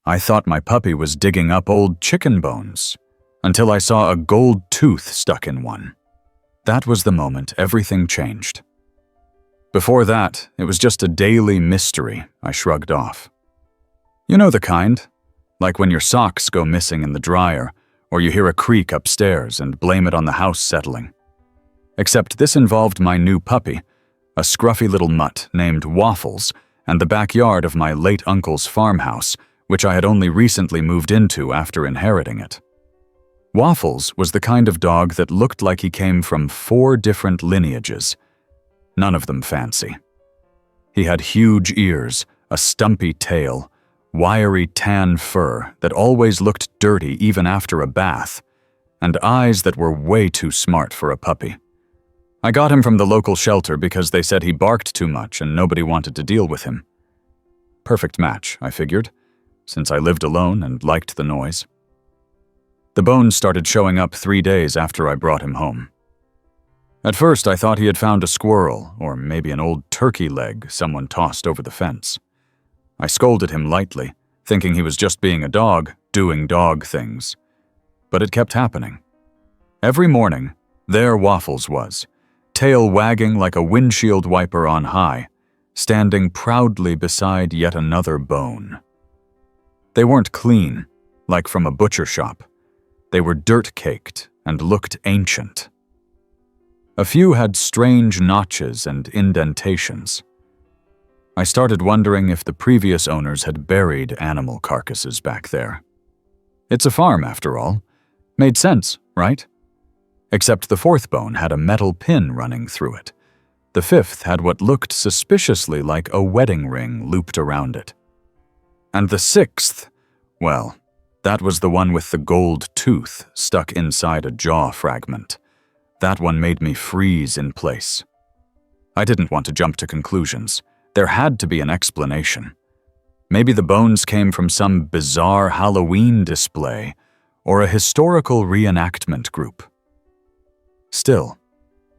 I thought my puppy was digging up old chicken bones, until I saw a gold tooth stuck in one. That was the moment everything changed. Before that, it was just a daily mystery I shrugged off. You know the kind, like when your socks go missing in the dryer, or you hear a creak upstairs and blame it on the house settling. Except this involved my new puppy, a scruffy little mutt named Waffles, and the backyard of my late uncle's farmhouse, which I had only recently moved into after inheriting it. Waffles was the kind of dog that looked like he came from 4 different lineages, none of them fancy. He had huge ears, a stumpy tail, wiry tan fur that always looked dirty even after a bath, and eyes that were way too smart for a puppy. I got him from the local shelter because they said he barked too much and nobody wanted to deal with him. Perfect match, I figured, since I lived alone and liked the noise. The bones started showing up 3 days after I brought him home. At first, I thought he had found a squirrel or maybe an old turkey leg someone tossed over the fence. I scolded him lightly, thinking he was just being a dog, doing dog things. But it kept happening. Every morning, there Waffles was, tail wagging like a windshield wiper on high, standing proudly beside yet another bone. They weren't clean, like from a butcher shop. They were dirt-caked and looked ancient. A few had strange notches and indentations. I started wondering if the previous owners had buried animal carcasses back there. It's a farm, after all. Made sense, right? Except the 4th bone had a metal pin running through it. The 5th had what looked suspiciously like a wedding ring looped around it. And the 6th, well, that was the one with the gold tooth stuck inside a jaw fragment. That one made me freeze in place. I didn't want to jump to conclusions. There had to be an explanation. Maybe the bones came from some bizarre Halloween display or a historical reenactment group. Still,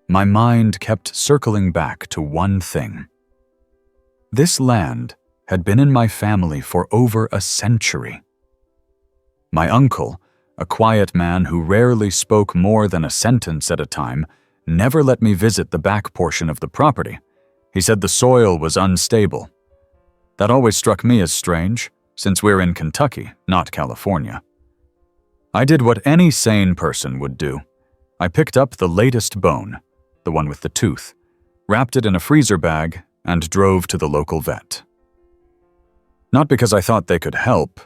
my mind kept circling back to one thing. This land had been in my family for over a century. My uncle, a quiet man who rarely spoke more than a sentence at a time, never let me visit the back portion of the property. He said the soil was unstable. That always struck me as strange, since we're in Kentucky, not California. I did what any sane person would do. I picked up the latest bone, the one with the tooth, wrapped it in a freezer bag, and drove to the local vet. Not because I thought they could help,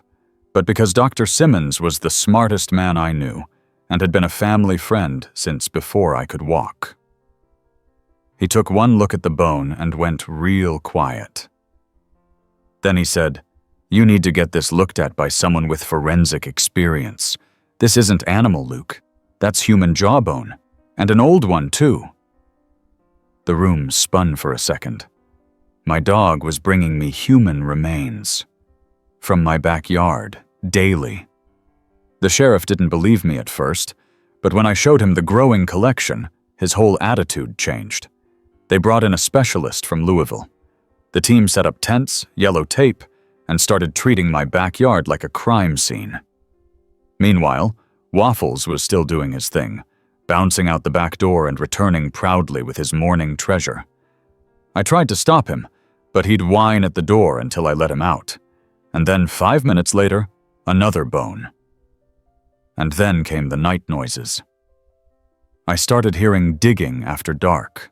but because Dr. Simmons was the smartest man I knew and had been a family friend since before I could walk. He took one look at the bone and went real quiet. Then he said, "You need to get this looked at by someone with forensic experience. This isn't animal, Luke. That's human jawbone, and an old one, too." The room spun for a second. My dog was bringing me human remains. From my backyard, daily. The sheriff didn't believe me at first, but when I showed him the growing collection, his whole attitude changed. They brought in a specialist from Louisville. The team set up tents, yellow tape, and started treating my backyard like a crime scene. Meanwhile, Waffles was still doing his thing, bouncing out the back door and returning proudly with his morning treasure. I tried to stop him, but he'd whine at the door until I let him out. And then 5 minutes later, another bone. And then came the night noises. I started hearing digging after dark.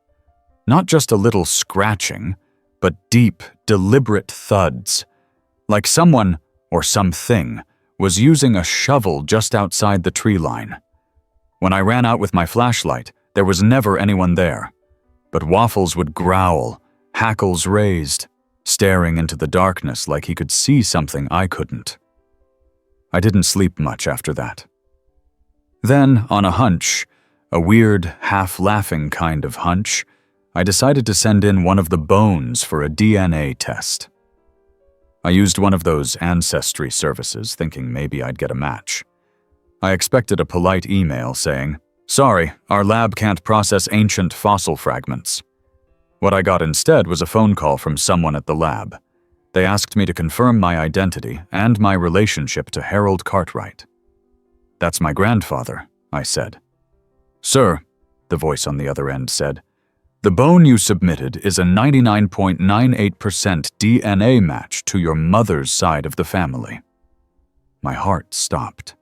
Not just a little scratching, but deep, deliberate thuds, like someone, or something, was using a shovel just outside the tree line. When I ran out with my flashlight, there was never anyone there, but Waffles would growl, hackles raised, staring into the darkness like he could see something I couldn't. I didn't sleep much after that. Then, on a hunch, a weird, half-laughing kind of hunch, I decided to send in one of the bones for a DNA test. I used one of those ancestry services, thinking maybe I'd get a match. I expected a polite email saying, "Sorry, our lab can't process ancient fossil fragments." What I got instead was a phone call from someone at the lab. They asked me to confirm my identity and my relationship to Harold Cartwright. "That's my grandfather," I said. "Sir," the voice on the other end said, "the bone you submitted is a 99.98% DNA match to your mother's side of the family." My heart stopped.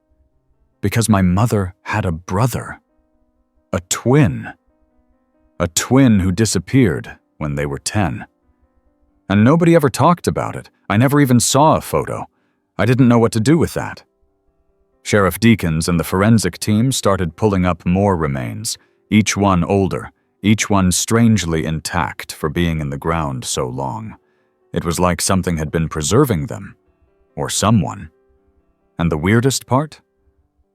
Because my mother had a brother. A twin. A twin who disappeared when they were 10. And nobody ever talked about it. I never even saw a photo. I didn't know what to do with that. Sheriff Deakins and the forensic team started pulling up more remains, each one older, each one strangely intact for being in the ground so long. It was like something had been preserving them. Or someone. And the weirdest part?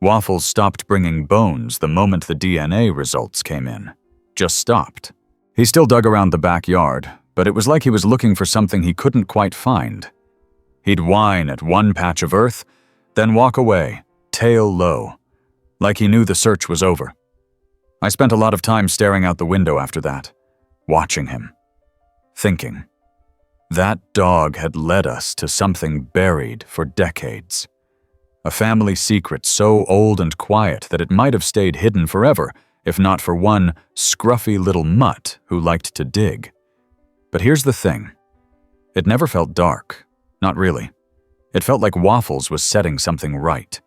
Waffles stopped bringing bones the moment the DNA results came in. Just stopped. He still dug around the backyard, but it was like he was looking for something he couldn't quite find. He'd whine at one patch of earth, then walk away, tail low, like he knew the search was over. I spent a lot of time staring out the window after that, watching him, thinking. That dog had led us to something buried for decades. A family secret so old and quiet that it might have stayed hidden forever, if not for one scruffy little mutt who liked to dig. But here's the thing. It never felt dark. Not really. It felt like Waffles was setting something right.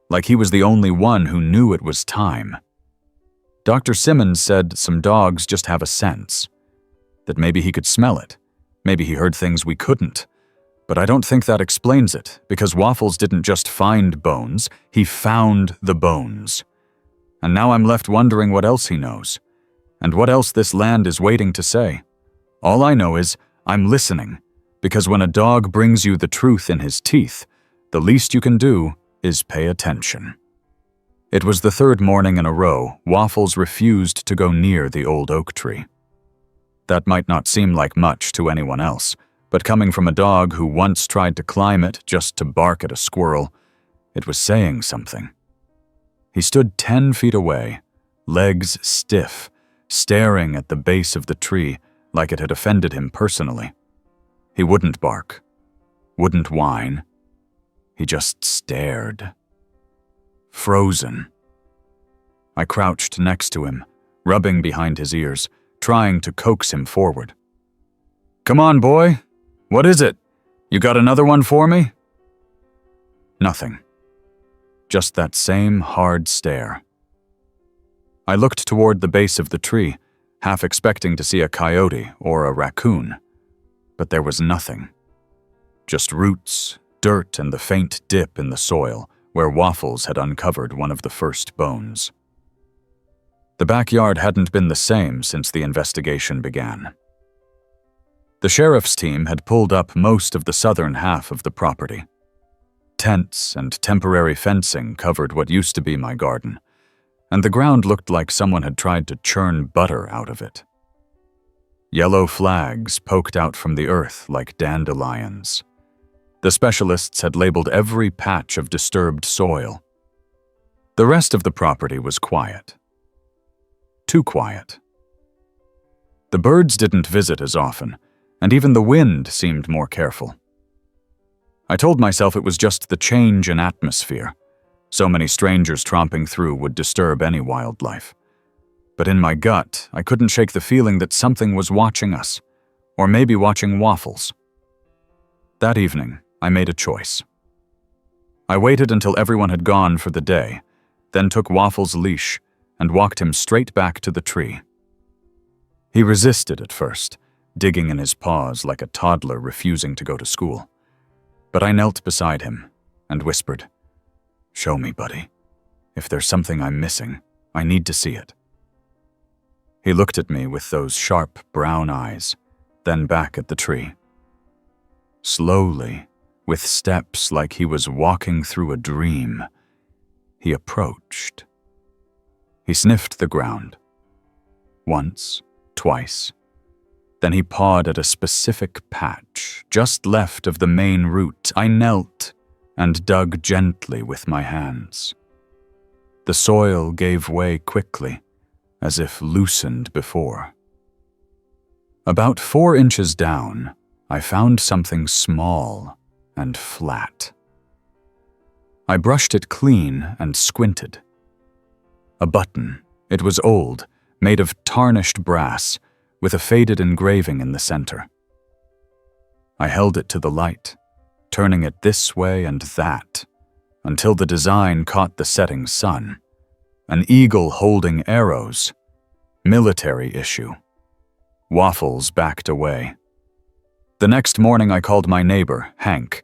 Like he was the only one who knew it was time. Dr. Simmons said some dogs just have a sense. That maybe he could smell it. Maybe he heard things we couldn't. But I don't think that explains it, because Waffles didn't just find bones, he found the bones. And now I'm left wondering what else he knows, and what else this land is waiting to say. All I know is I'm listening, because when a dog brings you the truth in his teeth, the least you can do is pay attention. It was the third morning in a row Waffles refused to go near the old oak tree. That might not seem like much to anyone else, but coming from a dog who once tried to climb it just to bark at a squirrel, it was saying something. He stood 10 feet away, legs stiff, staring at the base of the tree like it had offended him personally. He wouldn't bark, wouldn't whine. He just stared. Frozen. I crouched next to him, rubbing behind his ears, trying to coax him forward. "Come on, boy. What is it? You got another one for me?" Nothing. Just that same hard stare. I looked toward the base of the tree, half expecting to see a coyote or a raccoon. But there was nothing. Just roots, dirt, and the faint dip in the soil where Waffles had uncovered one of the first bones. The backyard hadn't been the same since the investigation began. The sheriff's team had pulled up most of the southern half of the property. Tents and temporary fencing covered what used to be my garden, and the ground looked like someone had tried to churn butter out of it. Yellow flags poked out from the earth like dandelions. The specialists had labeled every patch of disturbed soil. The rest of the property was quiet. Too quiet. The birds didn't visit as often, and even the wind seemed more careful. I told myself it was just the change in atmosphere. So many strangers tromping through would disturb any wildlife. But in my gut, I couldn't shake the feeling that something was watching us, or maybe watching Waffles. That evening, I made a choice. I waited until everyone had gone for the day, then took Waffles' leash and walked him straight back to the tree. He resisted at first, digging in his paws like a toddler refusing to go to school. But I knelt beside him and whispered, "Show me, buddy. If there's something I'm missing, I need to see it." He looked at me with those sharp brown eyes, then back at the tree. Slowly, with steps like he was walking through a dream, he approached. He sniffed the ground. Once, twice. Then he pawed at a specific patch, just left of the main root. I knelt and dug gently with my hands. The soil gave way quickly, as if loosened before. About 4 inches down, I found something small and flat. I brushed it clean and squinted. A button. It was old, made of tarnished brass, with a faded engraving in the center. I held it to the light, turning it this way and that, until the design caught the setting sun. An eagle holding arrows. Military issue. Waffles backed away. The next morning I called my neighbor, Hank,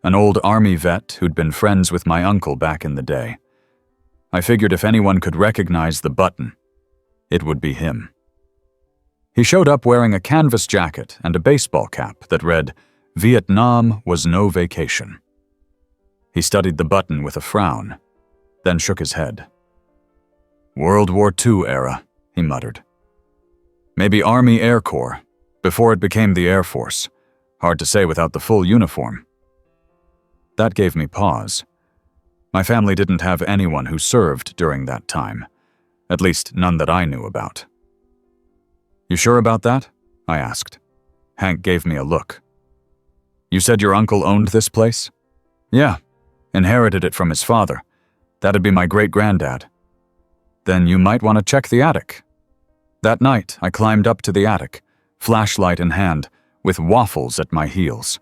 an old army vet who'd been friends with my uncle back in the day. I figured if anyone could recognize the button, it would be him. He showed up wearing a canvas jacket and a baseball cap that read, "Vietnam was no vacation." He studied the button with a frown, then shook his head. "World War II era," he muttered. "Maybe Army Air Corps, before it became the Air Force. Hard to say without the full uniform." That gave me pause. My family didn't have anyone who served during that time, at least none that I knew about. "You sure about that?" I asked. Hank gave me a look. "You said your uncle owned this place?" "Yeah, inherited it from his father. That'd be my great-granddad." "Then you might want to check the attic." That night, I climbed up to the attic, flashlight in hand, with Waffles at my heels.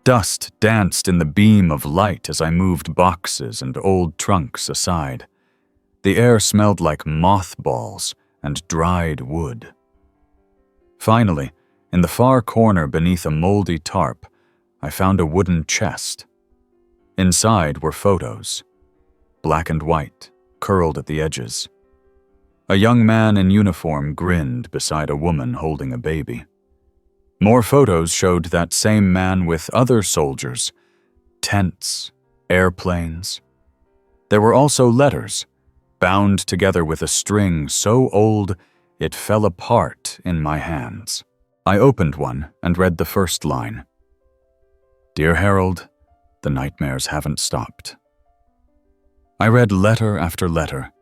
Dust danced in the beam of light as I moved boxes and old trunks aside. The air smelled like mothballs and dried wood. Finally, in the far corner beneath a moldy tarp, I found a wooden chest. Inside were photos, black and white, curled at the edges. A young man in uniform grinned beside a woman holding a baby. More photos showed that same man with other soldiers, tents, airplanes. There were also letters, bound together with a string so old it fell apart in my hands. I opened one and read the first line. "Dear Harold, the nightmares haven't stopped." I read letter after letter,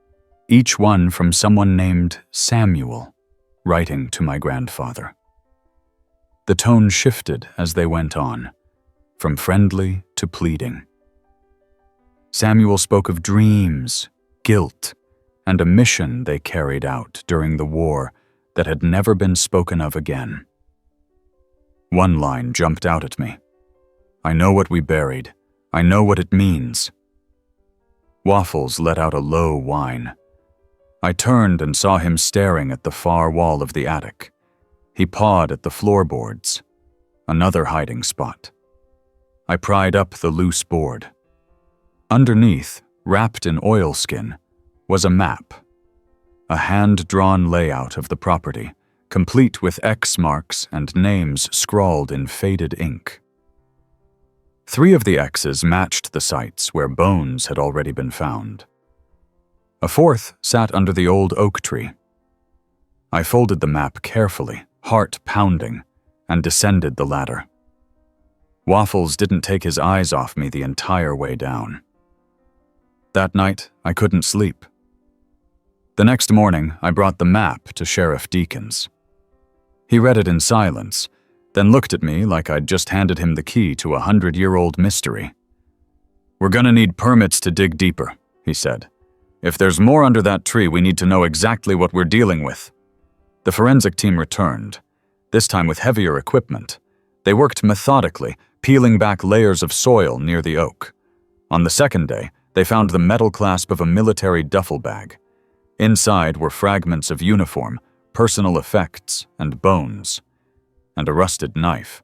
each one from someone named Samuel, writing to my grandfather. The tone shifted as they went on, from friendly to pleading. Samuel spoke of dreams, guilt, and a mission they carried out during the war that had never been spoken of again. One line jumped out at me. "I know what we buried. I know what it means." Waffles let out a low whine. I turned and saw him staring at the far wall of the attic. He pawed at the floorboards, another hiding spot. I pried up the loose board. Underneath, wrapped in oilskin, was a map, a hand-drawn layout of the property, complete with X marks and names scrawled in faded ink. 3 of the X's matched the sites where bones had already been found. A 4th sat under the old oak tree. I folded the map carefully, heart pounding, and descended the ladder. Waffles didn't take his eyes off me the entire way down. That night, I couldn't sleep. The next morning, I brought the map to Sheriff Deakins. He read it in silence, then looked at me like I'd just handed him the key to a 100-year-old mystery. "We're gonna need permits to dig deeper," he said. "If there's more under that tree, we need to know exactly what we're dealing with." The forensic team returned, this time with heavier equipment. They worked methodically, peeling back layers of soil near the oak. On the second day, they found the metal clasp of a military duffel bag. Inside were fragments of uniform, personal effects, and bones, and a rusted knife.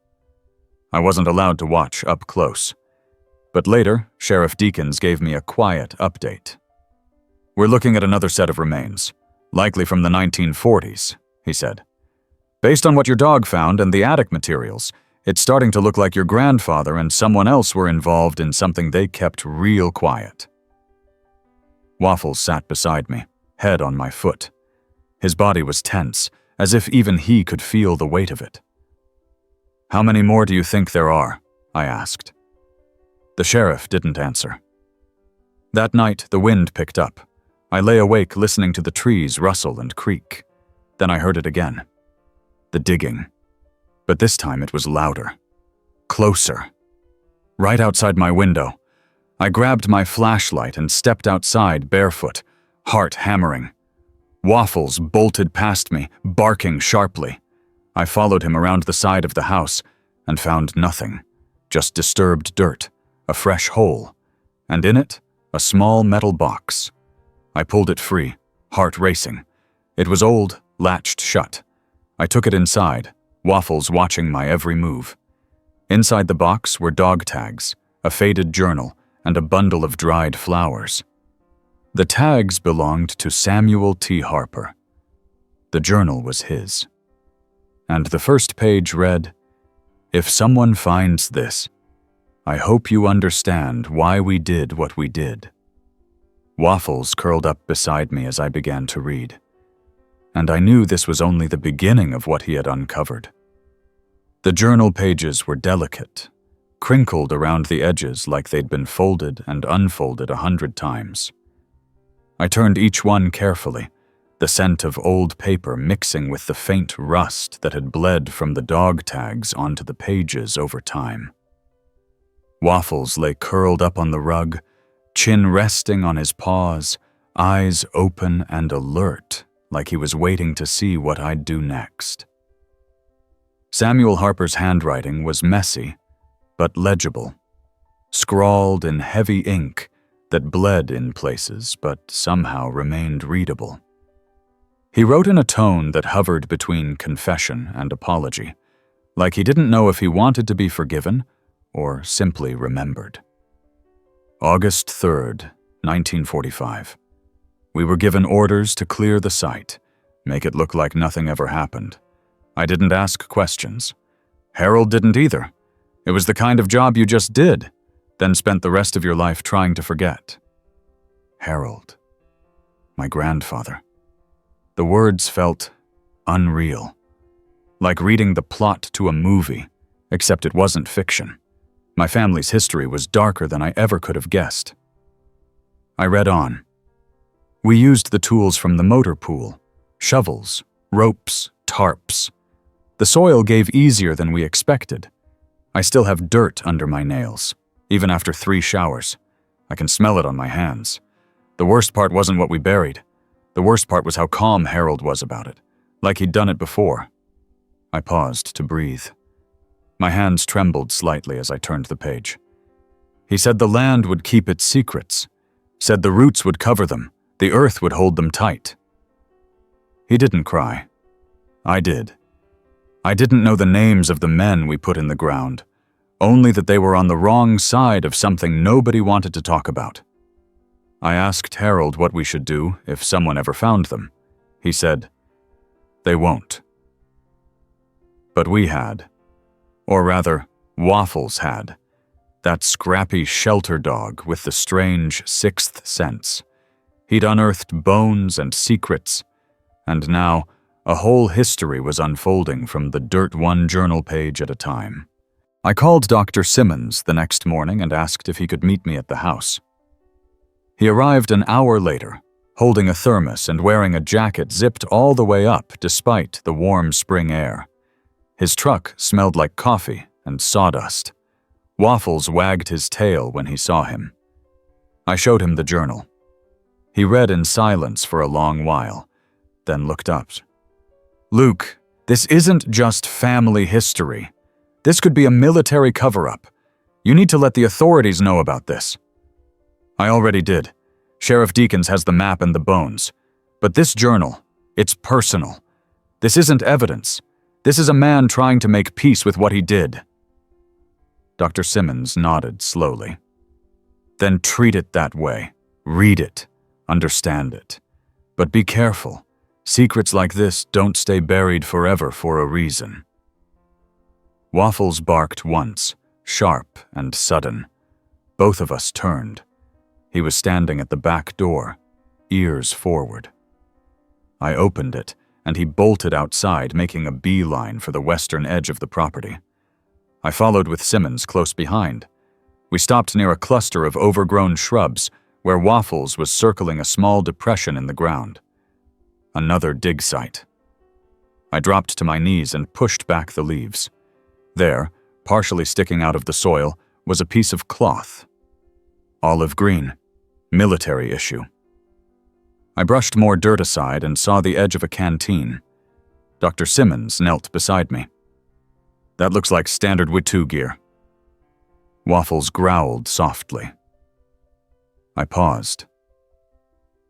I wasn't allowed to watch up close. But later, Sheriff Deakins gave me a quiet update. "We're looking at another set of remains, likely from the 1940s, he said. "Based on what your dog found and the attic materials, it's starting to look like your grandfather and someone else were involved in something they kept real quiet." Waffles sat beside me, head on my foot. His body was tense, as if even he could feel the weight of it. "How many more do you think there are?" I asked. The sheriff didn't answer. That night, the wind picked up. I lay awake listening to the trees rustle and creak. Then I heard it again. The digging. But this time it was louder. Closer. Right outside my window. I grabbed my flashlight and stepped outside barefoot, heart hammering. Waffles bolted past me, barking sharply. I followed him around the side of the house and found nothing, just disturbed dirt, a fresh hole, and in it, a small metal box. I pulled it free, heart racing. It was old, latched shut. I took it inside, Waffles watching my every move. Inside the box were dog tags, a faded journal, and a bundle of dried flowers. The tags belonged to Samuel T. Harper. The journal was his. And the first page read, "If someone finds this, I hope you understand why we did what we did." Waffles curled up beside me as I began to read. And I knew this was only the beginning of what he had uncovered. The journal pages were delicate, crinkled around the edges like they'd been folded and unfolded 100 times. I turned each one carefully, the scent of old paper mixing with the faint rust that had bled from the dog tags onto the pages over time. Waffles lay curled up on the rug, chin resting on his paws, eyes open and alert, like he was waiting to see what I'd do next. Samuel Harper's handwriting was messy, but legible, scrawled in heavy ink that bled in places but somehow remained readable. He wrote in a tone that hovered between confession and apology, like he didn't know if he wanted to be forgiven or simply remembered. August 3rd, 1945. We were given orders to clear the site, make it look like nothing ever happened. I didn't ask questions. Harold didn't either. It was the kind of job you just did, then spent the rest of your life trying to forget. Harold. My grandfather. The words felt unreal, like reading the plot to a movie, except it wasn't fiction. My family's history was darker than I ever could have guessed. I read on. We used the tools from the motor pool, shovels, ropes, tarps. The soil gave easier than we expected. I still have dirt under my nails, even after 3 showers. I can smell it on my hands. The worst part wasn't what we buried. The worst part was how calm Harold was about it, like he'd done it before. I paused to breathe. My hands trembled slightly as I turned the page. He said the land would keep its secrets, said the roots would cover them, the earth would hold them tight. He didn't cry. I did. I didn't know the names of the men we put in the ground, only that they were on the wrong side of something nobody wanted to talk about. I asked Harold what we should do if someone ever found them. He said, "They won't." But we had. Or rather, Waffles had. That scrappy shelter dog with the strange sixth sense. He'd unearthed bones and secrets, and now a whole history was unfolding from the dirt one journal page at a time. I called Dr. Simmons the next morning and asked if he could meet me at the house. He arrived an hour later, holding a thermos and wearing a jacket zipped all the way up despite the warm spring air. His truck smelled like coffee and sawdust. Waffles wagged his tail when he saw him. I showed him the journal. He read in silence for a long while, then looked up. "Luke, this isn't just family history. This could be a military cover-up. You need to let the authorities know about this." I already did. Sheriff Deakins has the map and the bones. But this journal, it's personal. This isn't evidence. This is a man trying to make peace with what he did. Dr. Simmons nodded slowly. Then treat it that way. Read it. Understand it. But be careful. Secrets like this don't stay buried forever for a reason. Waffles barked once, sharp and sudden. Both of us turned. He was standing at the back door, ears forward. I opened it, and he bolted outside, making a beeline for the western edge of the property. I followed with Simmons close behind. We stopped near a cluster of overgrown shrubs where Waffles was circling a small depression in the ground. Another dig site. I dropped to my knees and pushed back the leaves. There, partially sticking out of the soil, was a piece of cloth. Olive green. Military issue. I brushed more dirt aside and saw the edge of a canteen. Dr. Simmons knelt beside me. That looks like standard Witu gear. Waffles growled softly. I paused.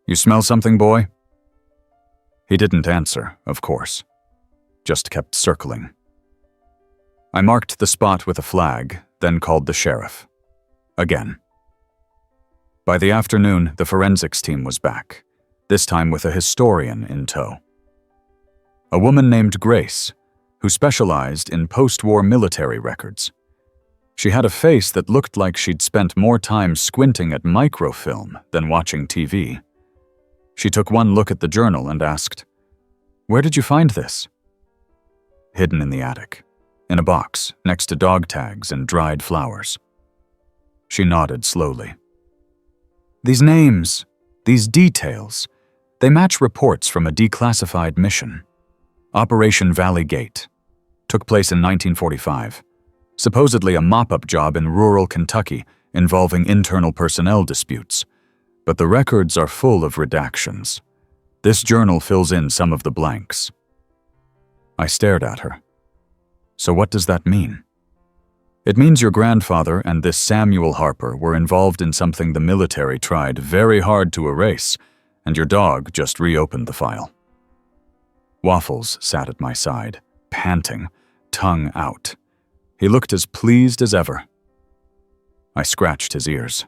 You smell something, boy? He didn't answer, of course. Just kept circling. I marked the spot with a flag, then called the sheriff. Again. By the afternoon, the forensics team was back, this time with a historian in tow. A woman named Grace, who specialized in post-war military records. She had a face that looked like she'd spent more time squinting at microfilm than watching TV. She took one look at the journal and asked, "Where did you find this?" Hidden in the attic, in a box next to dog tags and dried flowers. She nodded slowly. These names, these details, they match reports from a declassified mission. Operation Valley Gate. Took place in 1945. Supposedly a mop-up job in rural Kentucky involving internal personnel disputes. But the records are full of redactions. This journal fills in some of the blanks. I stared at her. So what does that mean? It means your grandfather and this Samuel Harper were involved in something the military tried very hard to erase, and your dog just reopened the file. Waffles sat at my side, panting, tongue out. He looked as pleased as ever. I scratched his ears.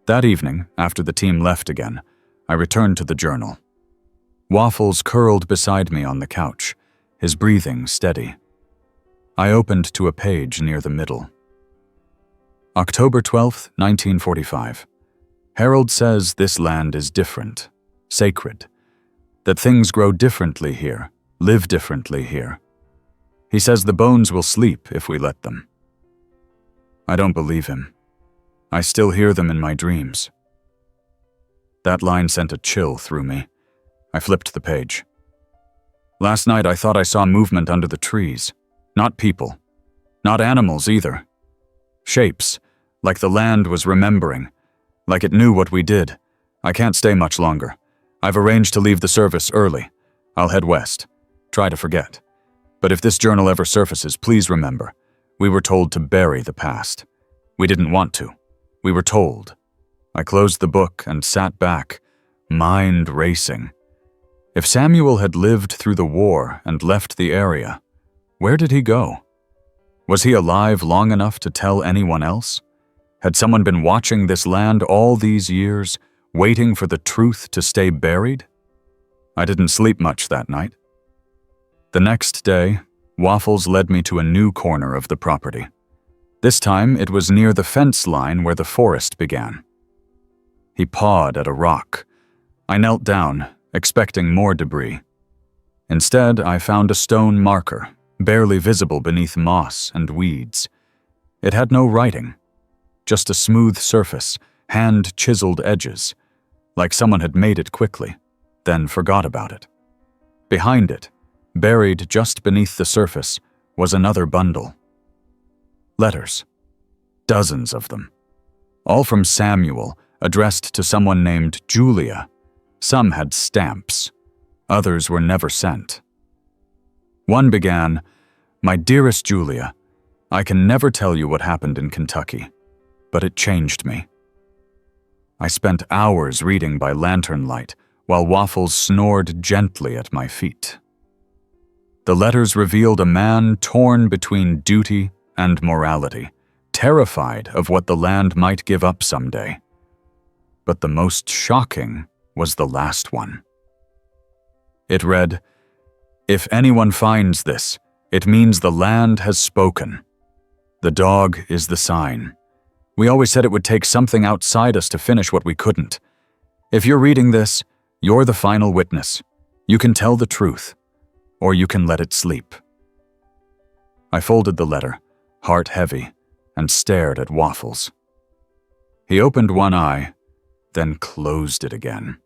That evening, after the team left again, I returned to the journal. Waffles curled beside me on the couch, his breathing steady. I opened to a page near the middle. October 12th, 1945. Harold says this land is different, sacred, that things grow differently here, live differently here. He says the bones will sleep if we let them. I don't believe him. I still hear them in my dreams. That line sent a chill through me. I flipped the page. Last night I thought I saw movement under the trees. Not people. Not animals either. Shapes, like the land was remembering, like it knew what we did. I can't stay much longer. I've arranged to leave the service early. I'll head west. Try to forget. But if this journal ever surfaces, please remember, we were told to bury the past. We didn't want to. We were told. I closed the book and sat back, mind racing. If Samuel had lived through the war and left the area, where did he go? Was he alive long enough to tell anyone else? Had someone been watching this land all these years, waiting for the truth to stay buried? I didn't sleep much that night. The next day, Waffles led me to a new corner of the property. This time, it was near the fence line where the forest began. He pawed at a rock. I knelt down, expecting more debris. Instead, I found a stone marker, barely visible beneath moss and weeds. It had no writing, just a smooth surface, hand-chiseled edges, like someone had made it quickly, then forgot about it. Behind it, buried just beneath the surface, was another bundle. Letters. Dozens of them. All from Samuel, addressed to someone named Julia. Some had stamps. Others were never sent. One began, "My dearest Julia, I can never tell you what happened in Kentucky, but it changed me." I spent hours reading by lantern light while Waffles snored gently at my feet. The letters revealed a man torn between duty and morality, terrified of what the land might give up someday. But the most shocking was the last one. It read, "If anyone finds this, it means the land has spoken. The dog is the sign. We always said it would take something outside us to finish what we couldn't. If you're reading this, you're the final witness. You can tell the truth, or you can let it sleep." I folded the letter, heart heavy, and stared at Waffles. He opened one eye, then closed it again.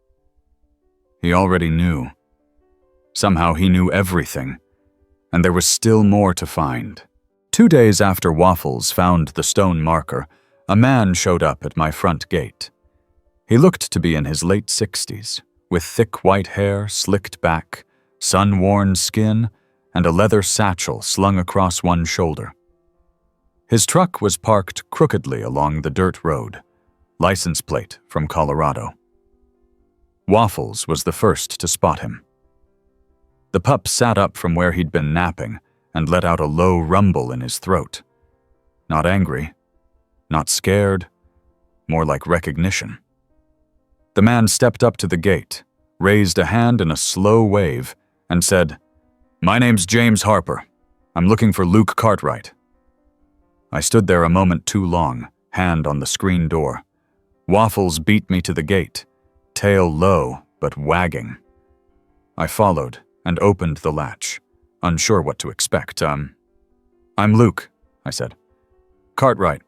He already knew. Somehow he knew everything, and there was still more to find. 2 days after Waffles found the stone marker, a man showed up at my front gate. He looked to be in his late 60s, with thick white hair slicked back, sun-worn skin, and a leather satchel slung across one shoulder. His truck was parked crookedly along the dirt road, license plate from Colorado. Waffles was the first to spot him. The pup sat up from where he'd been napping and let out a low rumble in his throat. Not angry, not scared, more like recognition. The man stepped up to the gate, raised a hand in a slow wave, and said, "My name's James Harper. I'm looking for Luke Cartwright." I stood there a moment too long, hand on the screen door. Waffles beat me to the gate, tail low but wagging. I followed and opened the latch, unsure what to expect. "I'm Luke," I said. "Cartwright."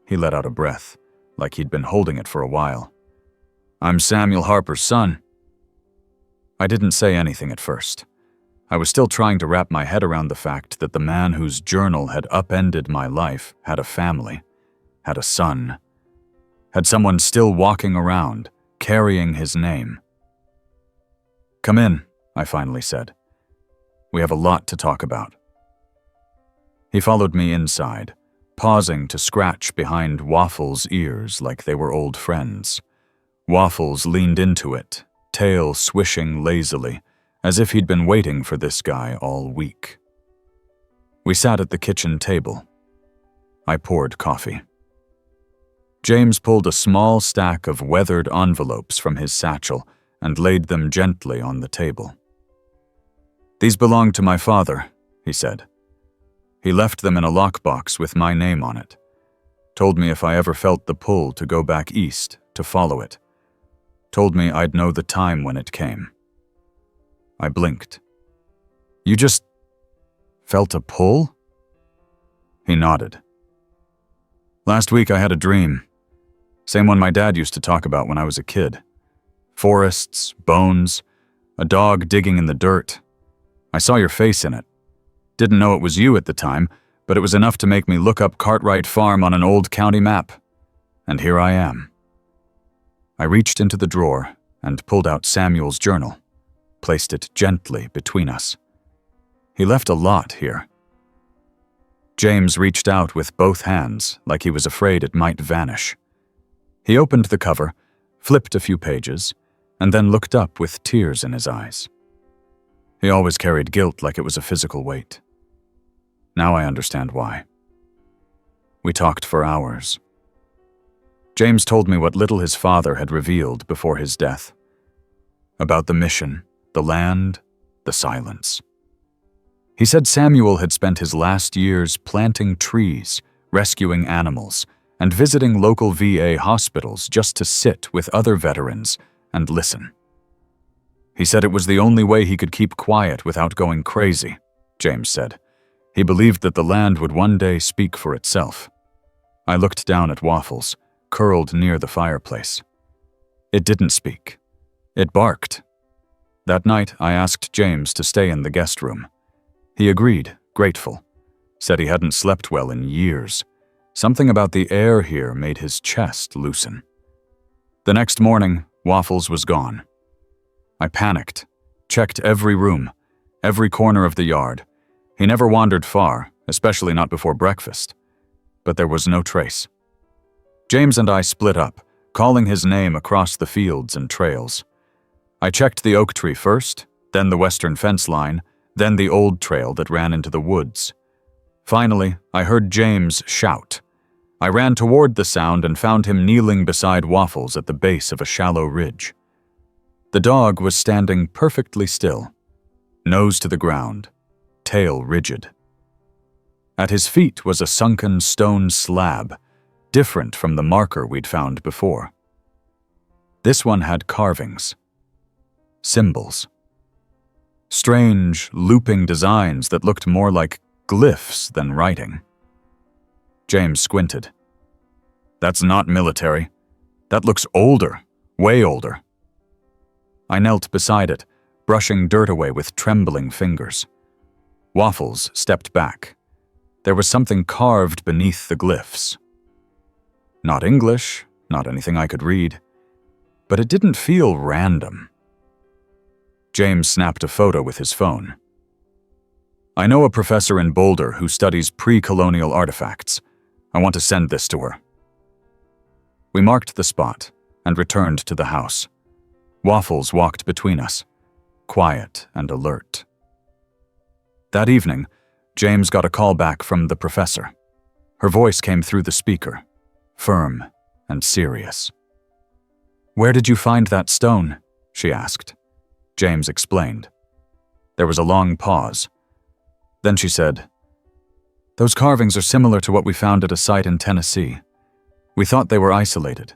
He let out a breath, like he'd been holding it for a while. "I'm Samuel Harper's son." I didn't say anything at first. I was still trying to wrap my head around the fact that the man whose journal had upended my life had a family, had a son, had someone still walking around, carrying his name. "Come in," I finally said. "We have a lot to talk about." He followed me inside, pausing to scratch behind Waffles' ears like they were old friends. Waffles leaned into it, tail swishing lazily, as if he'd been waiting for this guy all week. We sat at the kitchen table. I poured coffee. James pulled a small stack of weathered envelopes from his satchel and laid them gently on the table. "These belong to my father," he said. "He left them in a lockbox with my name on it. Told me if I ever felt the pull to go back east, to follow it. Told me I'd know the time when it came." I blinked. "You just felt a pull?" He nodded. "Last week I had a dream. Same one my dad used to talk about when I was a kid. Forests, bones, a dog digging in the dirt. I saw your face in it. Didn't know it was you at the time, but it was enough to make me look up Cartwright Farm on an old county map. And here I am." I reached into the drawer and pulled out Samuel's journal, placed it gently between us. He left a lot here. James reached out with both hands like he was afraid it might vanish. He opened the cover, flipped a few pages, and then looked up with tears in his eyes. He always carried guilt like it was a physical weight. Now I understand why. We talked for hours. James told me what little his father had revealed before his death. About the mission, the land, the silence. He said Samuel had spent his last years planting trees, rescuing animals, and visiting local VA hospitals just to sit with other veterans and listen. He said it was the only way he could keep quiet without going crazy, James said. He believed that the land would one day speak for itself. I looked down at Waffles, curled near the fireplace. It didn't speak. It barked. That night, I asked James to stay in the guest room. He agreed, grateful. Said he hadn't slept well in years. Something about the air here made his chest loosen. The next morning, Waffles was gone. I panicked, checked every room, every corner of the yard. He never wandered far, especially not before breakfast. But there was no trace. James and I split up, calling his name across the fields and trails. I checked the oak tree first, then the western fence line, then the old trail that ran into the woods. Finally, I heard James shout. I ran toward the sound and found him kneeling beside Waffles at the base of a shallow ridge. The dog was standing perfectly still, nose to the ground, tail rigid. At his feet was a sunken stone slab, different from the marker we'd found before. This one had carvings, symbols, strange, looping designs that looked more like glyphs than writing. James squinted. "That's not military. That looks older, way older." I knelt beside it, brushing dirt away with trembling fingers. Waffles stepped back. There was something carved beneath the glyphs. Not English, not anything I could read, but it didn't feel random. James snapped a photo with his phone. I know a professor in Boulder who studies pre-colonial artifacts. I want to send this to her. We marked the spot and returned to the house. Waffles walked between us, quiet and alert. That evening, James got a call back from the professor. Her voice came through the speaker, firm and serious. "Where did you find that stone?" she asked. James explained. There was a long pause. Then she said, "Those carvings are similar to what we found at a site in Tennessee. We thought they were isolated.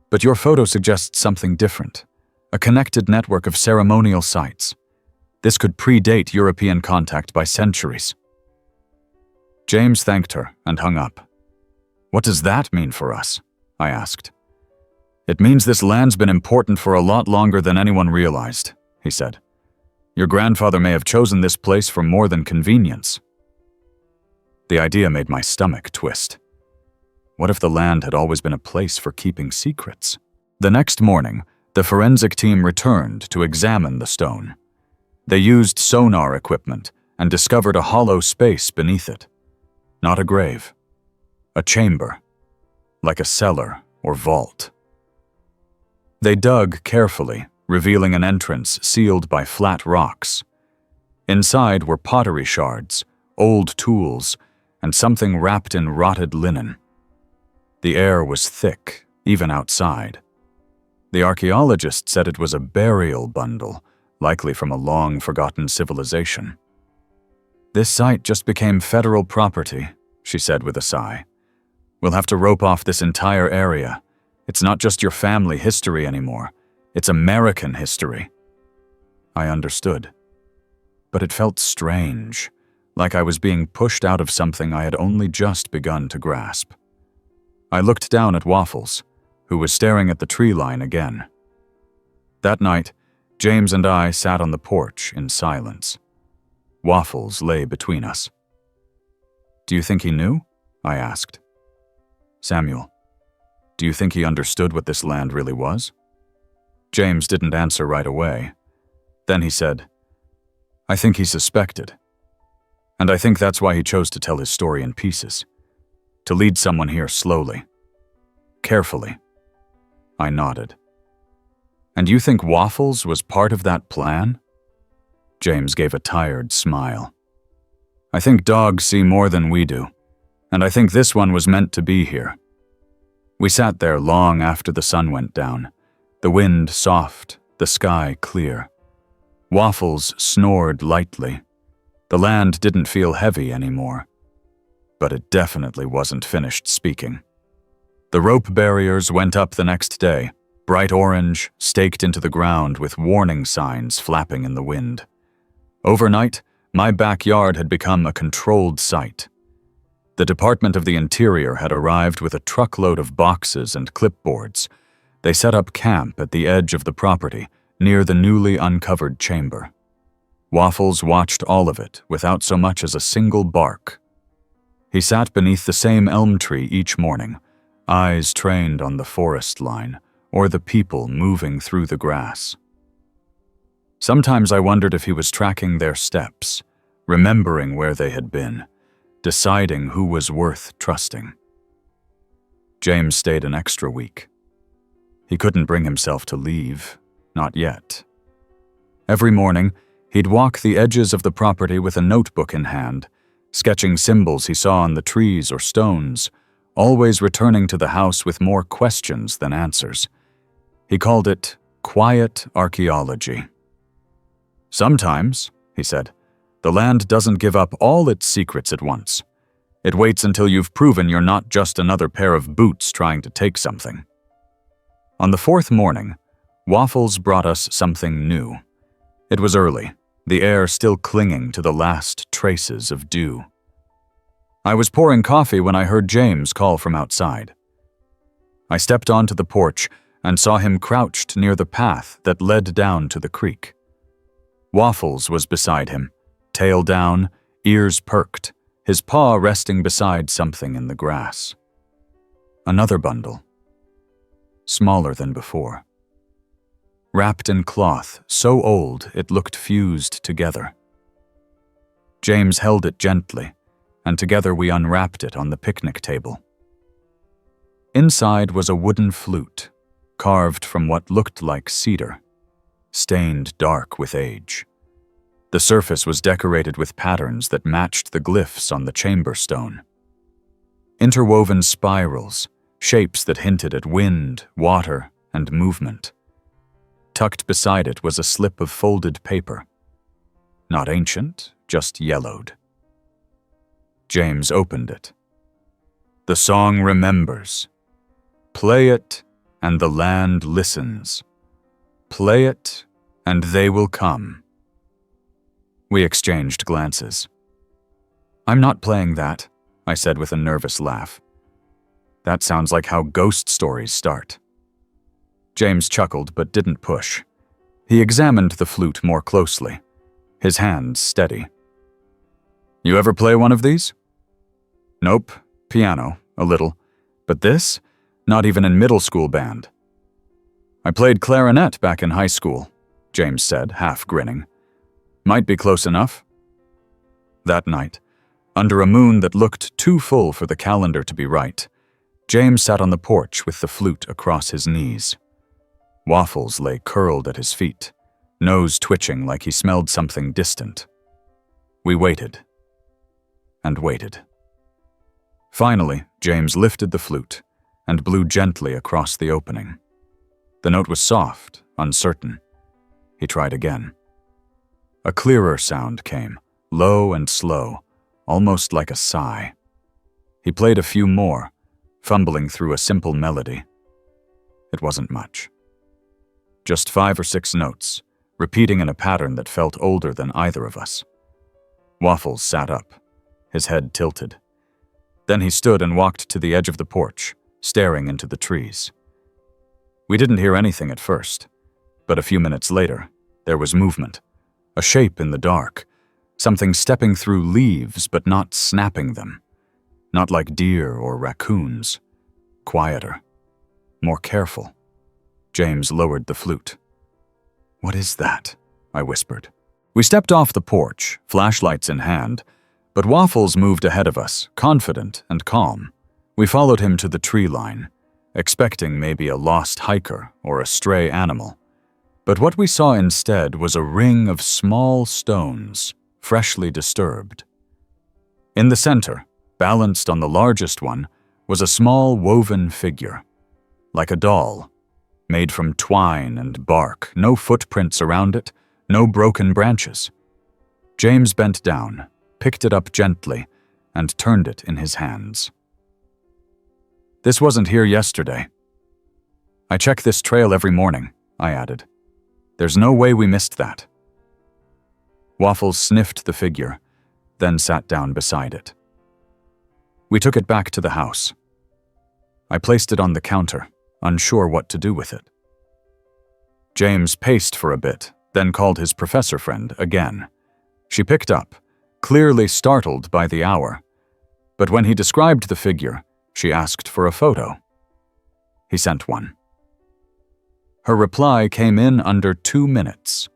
But your photo suggests something different, a connected network of ceremonial sites. This could predate European contact by centuries." James thanked her and hung up. "What does that mean for us?" I asked. "It means this land's been important for a lot longer than anyone realized," he said. "Your grandfather may have chosen this place for more than convenience." The idea made my stomach twist. What if the land had always been a place for keeping secrets? The next morning, the forensic team returned to examine the stone. They used sonar equipment and discovered a hollow space beneath it. Not a grave. A chamber. Like a cellar or vault. They dug carefully, revealing an entrance sealed by flat rocks. Inside were pottery shards, old tools, and something wrapped in rotted linen. The air was thick, even outside. The archaeologist said it was a burial bundle, likely from a long-forgotten civilization. "This site just became federal property," she said with a sigh. "We'll have to rope off this entire area. It's not just your family history anymore. It's American history." I understood. But it felt strange, like I was being pushed out of something I had only just begun to grasp. I looked down at Waffles, who was staring at the tree line again. That night, James and I sat on the porch in silence. Waffles lay between us. "Do you think he knew?" I asked. "Samuel, do you think he understood what this land really was?" James didn't answer right away. Then he said, "I think he suspected. And I think that's why he chose to tell his story in pieces. To lead someone here slowly. Carefully." I nodded. "And you think Waffles was part of that plan?" James gave a tired smile. "I think dogs see more than we do, and I think this one was meant to be here." We sat there long after the sun went down, the wind soft, the sky clear. Waffles snored lightly. The land didn't feel heavy anymore. But it definitely wasn't finished speaking. The rope barriers went up the next day, bright orange, staked into the ground with warning signs flapping in the wind. Overnight, my backyard had become a controlled site. The Department of the Interior had arrived with a truckload of boxes and clipboards. They set up camp at the edge of the property, near the newly uncovered chamber. Waffles watched all of it without so much as a single bark. He sat beneath the same elm tree each morning, eyes trained on the forest line or the people moving through the grass. Sometimes I wondered if he was tracking their steps, remembering where they had been, deciding who was worth trusting. James stayed an extra week. He couldn't bring himself to leave, not yet. Every morning, he'd walk the edges of the property with a notebook in hand, sketching symbols he saw on the trees or stones, always returning to the house with more questions than answers. He called it quiet archaeology. "Sometimes," he said, "the land doesn't give up all its secrets at once. It waits until you've proven you're not just another pair of boots trying to take something." On the fourth morning, Waffles brought us something new. It was early, the air still clinging to the last traces of dew. I was pouring coffee when I heard James call from outside. I stepped onto the porch and saw him crouched near the path that led down to the creek. Waffles was beside him, tail down, ears perked, his paw resting beside something in the grass. Another bundle, smaller than before. Wrapped in cloth so old it looked fused together. James held it gently, and together we unwrapped it on the picnic table. Inside was a wooden flute, carved from what looked like cedar, stained dark with age. The surface was decorated with patterns that matched the glyphs on the chamber stone. Interwoven spirals, shapes that hinted at wind, water, and movement. Tucked beside it was a slip of folded paper. Not ancient, just yellowed. James opened it. The song remembers. Play it, and the land listens. Play it, and they will come. We exchanged glances. I'm not playing that, I said with a nervous laugh. That sounds like how ghost stories start. James chuckled but didn't push. He examined the flute more closely, his hands steady. You ever play one of these? Nope, piano, a little. But this? Not even in middle school band. I played clarinet back in high school, James said, half grinning. Might be close enough. That night, under a moon that looked too full for the calendar to be right, James sat on the porch with the flute across his knees. Waffles lay curled at his feet, nose twitching like he smelled something distant. We waited and waited. Finally, James lifted the flute and blew gently across the opening. The note was soft, uncertain. He tried again. A clearer sound came, low and slow, almost like a sigh. He played a few more, fumbling through a simple melody. It wasn't much. Just 5 or 6 notes, repeating in a pattern that felt older than either of us. Waffles sat up, his head tilted. Then he stood and walked to the edge of the porch, staring into the trees. We didn't hear anything at first, but a few minutes later, there was movement, a shape in the dark, something stepping through leaves but not snapping them. Not like deer or raccoons. Quieter, more careful. James lowered the flute. What is that? I whispered. We stepped off the porch, flashlights in hand, but Waffles moved ahead of us, confident and calm. We followed him to the tree line, expecting maybe a lost hiker or a stray animal. But what we saw instead was a ring of small stones, freshly disturbed. In the center, balanced on the largest one, was a small woven figure, like a doll, made from twine and bark, no footprints around it, no broken branches. James bent down, picked it up gently, and turned it in his hands. This wasn't here yesterday. I check this trail every morning, I added. There's no way we missed that. Waffles sniffed the figure, then sat down beside it. We took it back to the house. I placed it on the counter, unsure what to do with it. James paced for a bit, then called his professor friend again. She picked up, clearly startled by the hour, but when he described the figure, she asked for a photo. He sent one. Her reply came in under 2 minutes.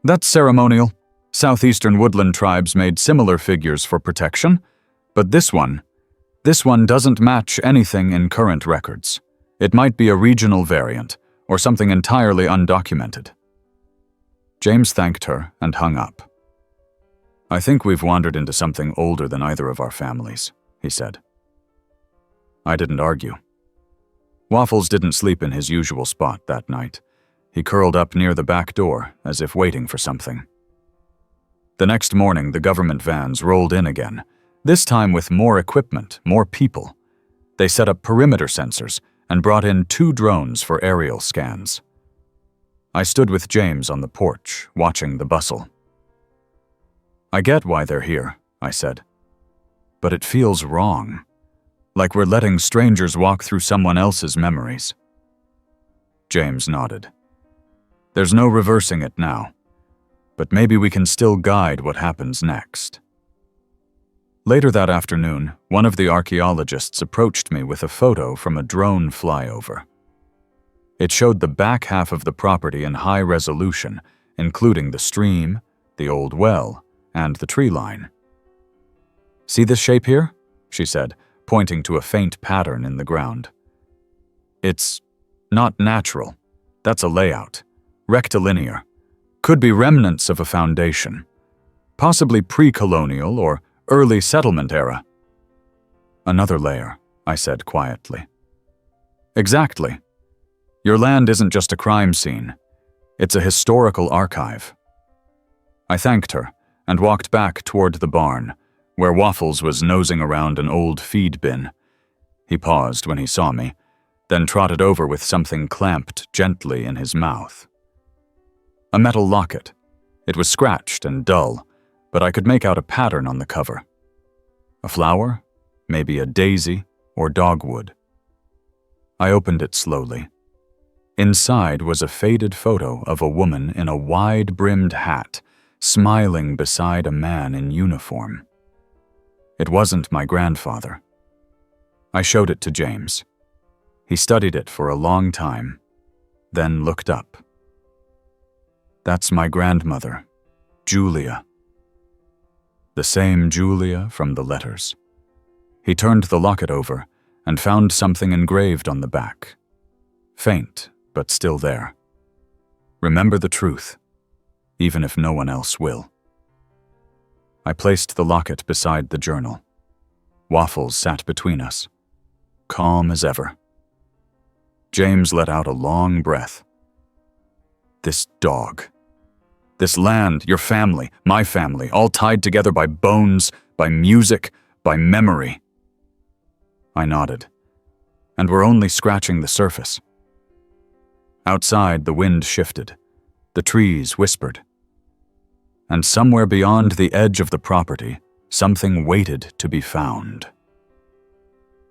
That's ceremonial. Southeastern woodland tribes made similar figures for protection, but this one doesn't match anything in current records. It might be a regional variant, or something entirely undocumented. James thanked her and hung up. I think we've wandered into something older than either of our families, he said. I didn't argue. Waffles didn't sleep in his usual spot that night. He curled up near the back door, as if waiting for something. The next morning, the government vans rolled in again, this time with more equipment, more people. They set up perimeter sensors and brought in 2 drones for aerial scans. I stood with James on the porch, watching the bustle. I get why they're here, I said. But it feels wrong. Like we're letting strangers walk through someone else's memories. James nodded. There's no reversing it now, but maybe we can still guide what happens next. Later that afternoon, one of the archaeologists approached me with a photo from a drone flyover. It showed the back half of the property in high resolution, including the stream, the old well, and the tree line. "See this shape here?" she said, pointing to a faint pattern in the ground. "It's not natural. That's a layout. Rectilinear. Could be remnants of a foundation. Possibly pre-colonial or early settlement era." "Another layer," I said quietly. "Exactly. Your land isn't just a crime scene. It's a historical archive." I thanked her and walked back toward the barn, where Waffles was nosing around an old feed bin. He paused when he saw me, then trotted over with something clamped gently in his mouth. A metal locket. It was scratched and dull, but I could make out a pattern on the cover. A flower, maybe a daisy or dogwood. I opened it slowly. Inside was a faded photo of a woman in a wide-brimmed hat, smiling beside a man in uniform. It wasn't my grandfather. I showed it to James. He studied it for a long time, then looked up. "That's my grandmother, Julia." The same Julia from the letters. He turned the locket over and found something engraved on the back. Faint, but still there. "Remember the truth, even if no one else will." I placed the locket beside the journal. Waffles sat between us, calm as ever. James let out a long breath. "This dog. This land, your family, my family, all tied together by bones, by music, by memory." I nodded. "And we're only scratching the surface." Outside, the wind shifted. The trees whispered. And somewhere beyond the edge of the property, something waited to be found.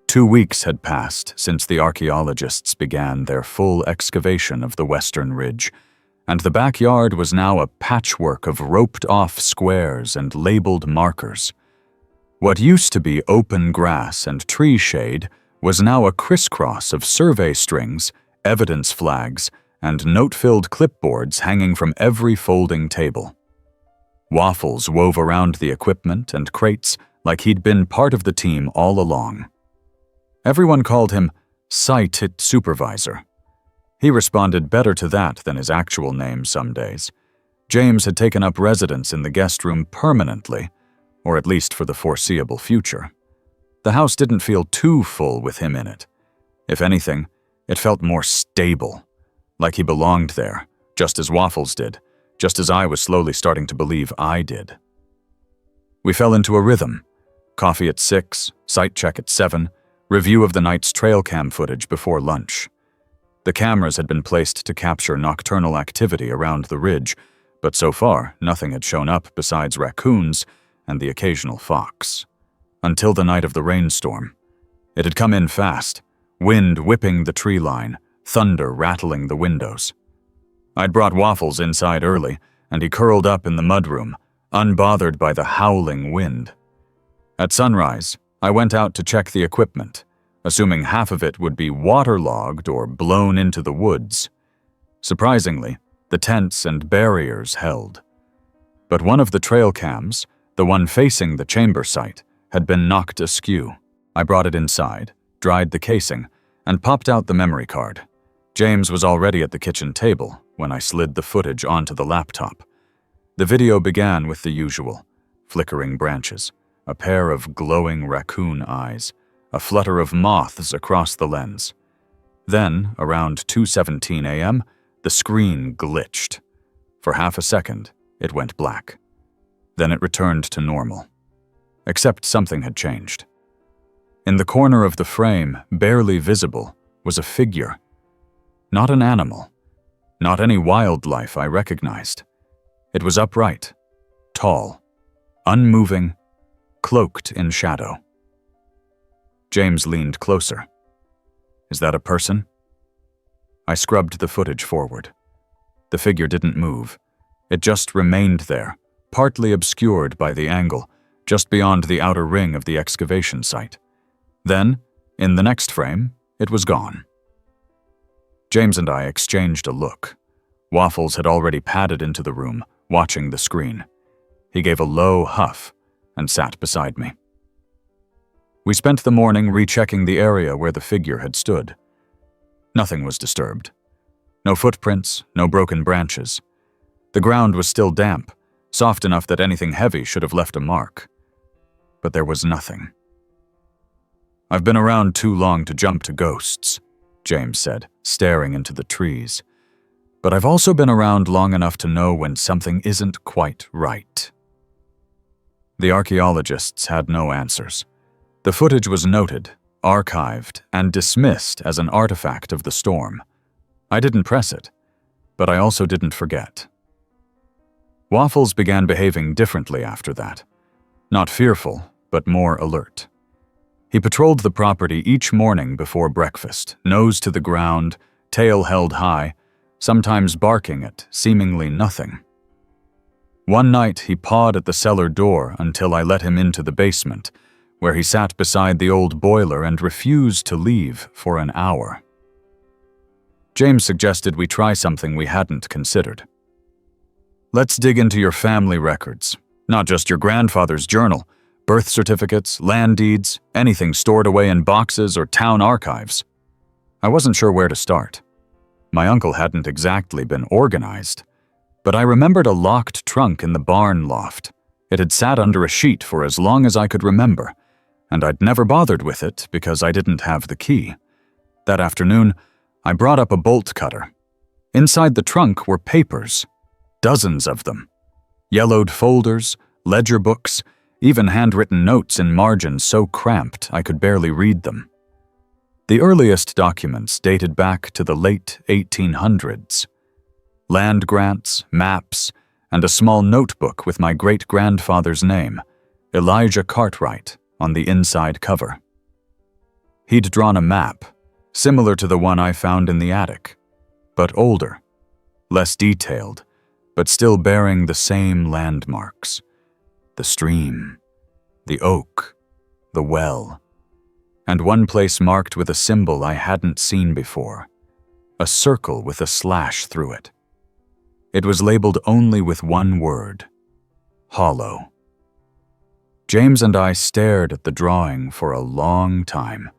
2 weeks had passed since the archaeologists began their full excavation of the western ridge, and the backyard was now a patchwork of roped-off squares and labeled markers. What used to be open grass and tree shade was now a crisscross of survey strings, evidence flags, and note-filled clipboards hanging from every folding table. Waffles wove around the equipment and crates like he'd been part of the team all along. Everyone called him Site Supervisor. He responded better to that than his actual name some days. James had taken up residence in the guest room permanently, or at least for the foreseeable future. The house didn't feel too full with him in it. If anything, it felt more stable, like he belonged there, just as Waffles did, just as I was slowly starting to believe I did. We fell into a rhythm. Coffee at 6, site check at 7, review of the night's trail cam footage before lunch. The cameras had been placed to capture nocturnal activity around the ridge, but so far nothing had shown up besides raccoons and the occasional fox. Until the night of the rainstorm. It had come in fast, wind whipping the tree line, thunder rattling the windows. I'd brought Waffles inside early, and he curled up in the mudroom, unbothered by the howling wind. At sunrise, I went out to check the equipment, assuming half of it would be waterlogged or blown into the woods. Surprisingly, the tents and barriers held. But one of the trail cams, the one facing the chamber site, had been knocked askew. I brought it inside, dried the casing, and popped out the memory card. James was already at the kitchen table when I slid the footage onto the laptop. The video began with the usual: flickering branches, a pair of glowing raccoon eyes, a flutter of moths across the lens. Then, around 2:17 a.m., the screen glitched. For half a second, it went black. Then it returned to normal. Except something had changed. In the corner of the frame, barely visible, was a figure. Not an animal. Not any wildlife I recognized. It was upright, tall, unmoving, cloaked in shadow. James leaned closer. "Is that a person?" I scrubbed the footage forward. The figure didn't move. It just remained there, partly obscured by the angle, just beyond the outer ring of the excavation site. Then, in the next frame, it was gone. James and I exchanged a look. Waffles had already padded into the room, watching the screen. He gave a low huff and sat beside me. We spent the morning rechecking the area where the figure had stood. Nothing was disturbed. No footprints, no broken branches. The ground was still damp, soft enough that anything heavy should have left a mark. But there was nothing. "I've been around too long to jump to ghosts," James said, staring into the trees. "But I've also been around long enough to know when something isn't quite right." The archaeologists had no answers. The footage was noted, archived, and dismissed as an artifact of the storm. I didn't press it, but I also didn't forget. Waffles began behaving differently after that. Not fearful, but more alert. He patrolled the property each morning before breakfast, nose to the ground, tail held high, sometimes barking at seemingly nothing. One night he pawed at the cellar door until I let him into the basement, where he sat beside the old boiler and refused to leave for an hour. James suggested we try something we hadn't considered. "Let's dig into your family records, not just your grandfather's journal, birth certificates, land deeds, anything stored away in boxes or town archives." I wasn't sure where to start. My uncle hadn't exactly been organized, but I remembered a locked trunk in the barn loft. It had sat under a sheet for as long as I could remember, and I'd never bothered with it because I didn't have the key. That afternoon, I brought up a bolt cutter. Inside the trunk were papers, dozens of them. Yellowed folders, ledger books, even handwritten notes in margins so cramped I could barely read them. The earliest documents dated back to the late 1800s. Land grants, maps, and a small notebook with my great-grandfather's name, Elijah Cartwright, on the inside cover. He'd drawn a map, similar to the one I found in the attic, but older, less detailed, but still bearing the same landmarks. The stream, the oak, the well, and one place marked with a symbol I hadn't seen before, a circle with a slash through it. It was labeled only with one word: hollow. James and I stared at the drawing for a long time.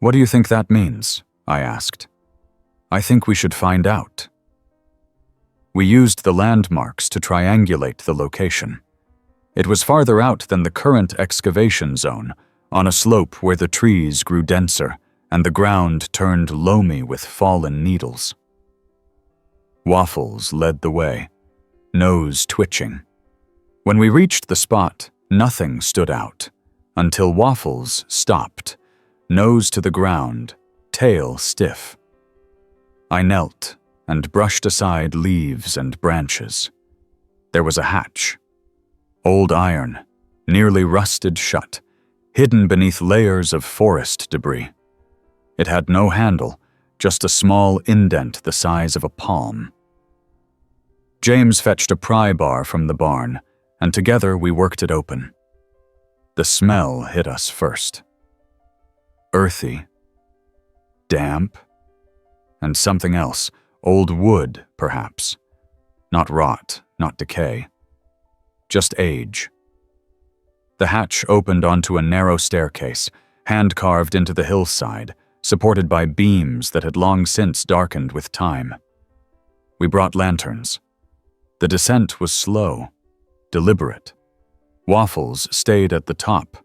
"What do you think that means?" I asked. "I think we should find out." We used the landmarks to triangulate the location. It was farther out than the current excavation zone, on a slope where the trees grew denser and the ground turned loamy with fallen needles. Waffles led the way, nose twitching. When we reached the spot, nothing stood out, until Waffles stopped, nose to the ground, tail stiff. I knelt and brushed aside leaves and branches. There was a hatch. Old iron, nearly rusted shut, hidden beneath layers of forest debris. It had no handle, just a small indent the size of a palm. James fetched a pry bar from the barn, and together we worked it open. The smell hit us first. Earthy, damp, and something else, old wood, perhaps. Not rot, not decay. Just age. The hatch opened onto a narrow staircase, hand-carved into the hillside, supported by beams that had long since darkened with time. We brought lanterns. The descent was slow, deliberate. Waffles stayed at the top,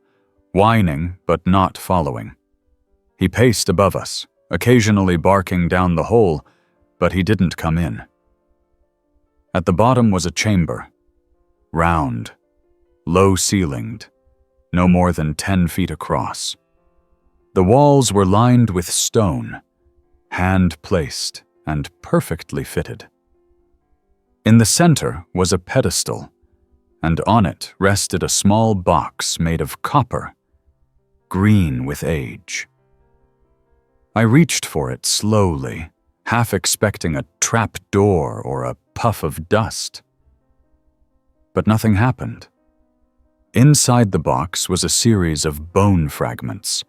whining but not following. He paced above us, occasionally barking down the hole, but he didn't come in. At the bottom was a chamber, round, low-ceilinged, no more than 10 feet across. The walls were lined with stone, hand-placed and perfectly fitted. In the center was a pedestal, and on it rested a small box made of copper, green with age. I reached for it slowly, half expecting a trap door or a puff of dust. But nothing happened. Inside the box was a series of bone fragments,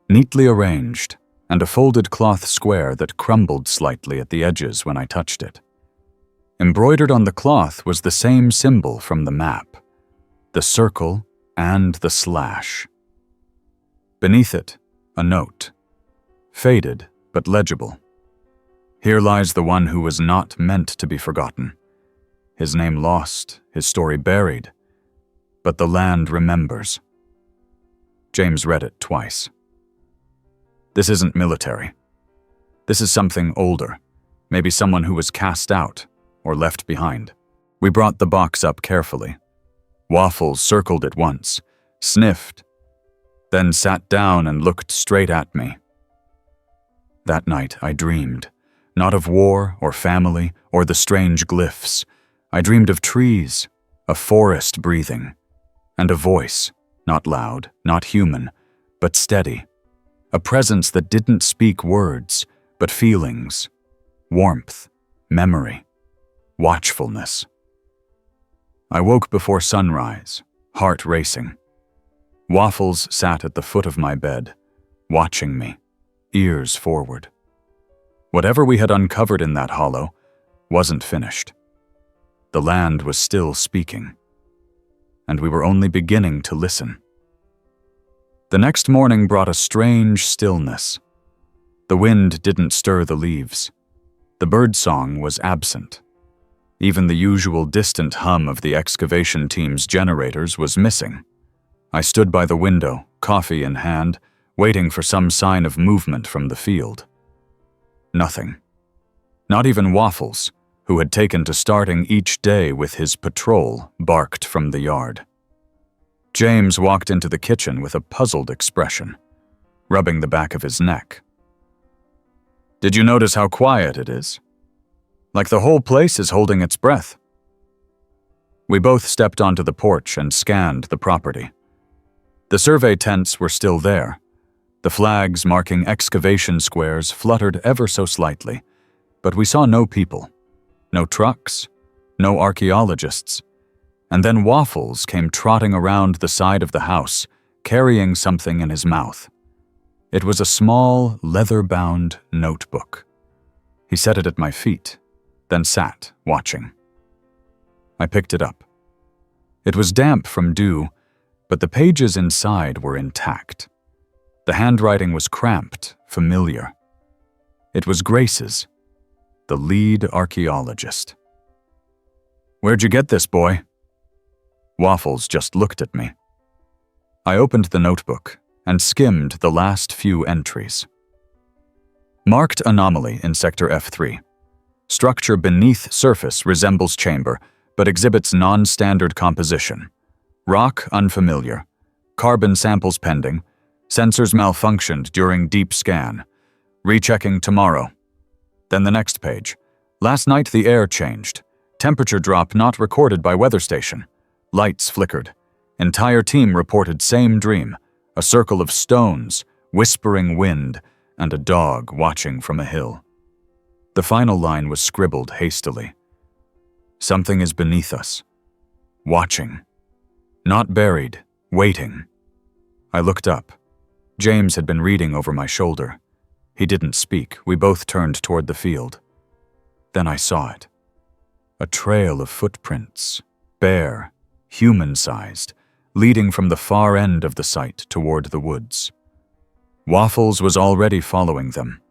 neatly arranged, and a folded cloth square that crumbled slightly at the edges when I touched it. Embroidered on the cloth was the same symbol from the map, the circle and the slash. Beneath it, a note, faded but legible. Here lies the one who was not meant to be forgotten. His name lost, his story buried, but the land remembers. James read it twice. This isn't military. This is something older, maybe someone who was cast out or left behind. We brought the box up carefully. Waffles circled it once, sniffed, then sat down and looked straight at me. That night I dreamed, not of war or family or the strange glyphs. I dreamed of trees, a forest breathing, and a voice, not loud, not human, but steady. A presence that didn't speak words, but feelings, warmth, memory, watchfulness. I woke before sunrise, heart racing. Waffles sat at the foot of my bed, watching me, ears forward. Whatever we had uncovered in that hollow wasn't finished. The land was still speaking, and we were only beginning to listen. The next morning brought a strange stillness. The wind didn't stir the leaves. The birdsong was absent. Even the usual distant hum of the excavation team's generators was missing. I stood by the window, coffee in hand, waiting for some sign of movement from the field. Nothing. Not even Waffles, who had taken to starting each day with his patrol, barked from the yard. James walked into the kitchen with a puzzled expression, rubbing the back of his neck. "Did you notice how quiet it is? Like the whole place is holding its breath." We both stepped onto the porch and scanned the property. The survey tents were still there. The flags marking excavation squares fluttered ever so slightly, but we saw no people, no trucks, no archaeologists. And then Waffles came trotting around the side of the house, carrying something in his mouth. It was a small, leather-bound notebook. He set it at my feet, then sat, watching. I picked it up. It was damp from dew, but the pages inside were intact. The handwriting was cramped, familiar. It was Grace's, the lead archaeologist. "Where'd you get this, boy?" Waffles just looked at me. I opened the notebook and skimmed the last few entries. Marked anomaly in Sector F3. Structure beneath surface resembles chamber, but exhibits non-standard composition. Rock unfamiliar. Carbon samples pending. Sensors malfunctioned during deep scan. Rechecking tomorrow. Then the next page. Last night the air changed. Temperature drop not recorded by weather station. Lights flickered. Entire team reported same dream. A circle of stones, whispering wind, and a dog watching from a hill. The final line was scribbled hastily. Something is beneath us. Watching. Not buried, waiting. I looked up. James had been reading over my shoulder. He didn't speak. We both turned toward the field. Then I saw it. A trail of footprints, bare, human-sized, leading from the far end of the site toward the woods. Waffles was already following them.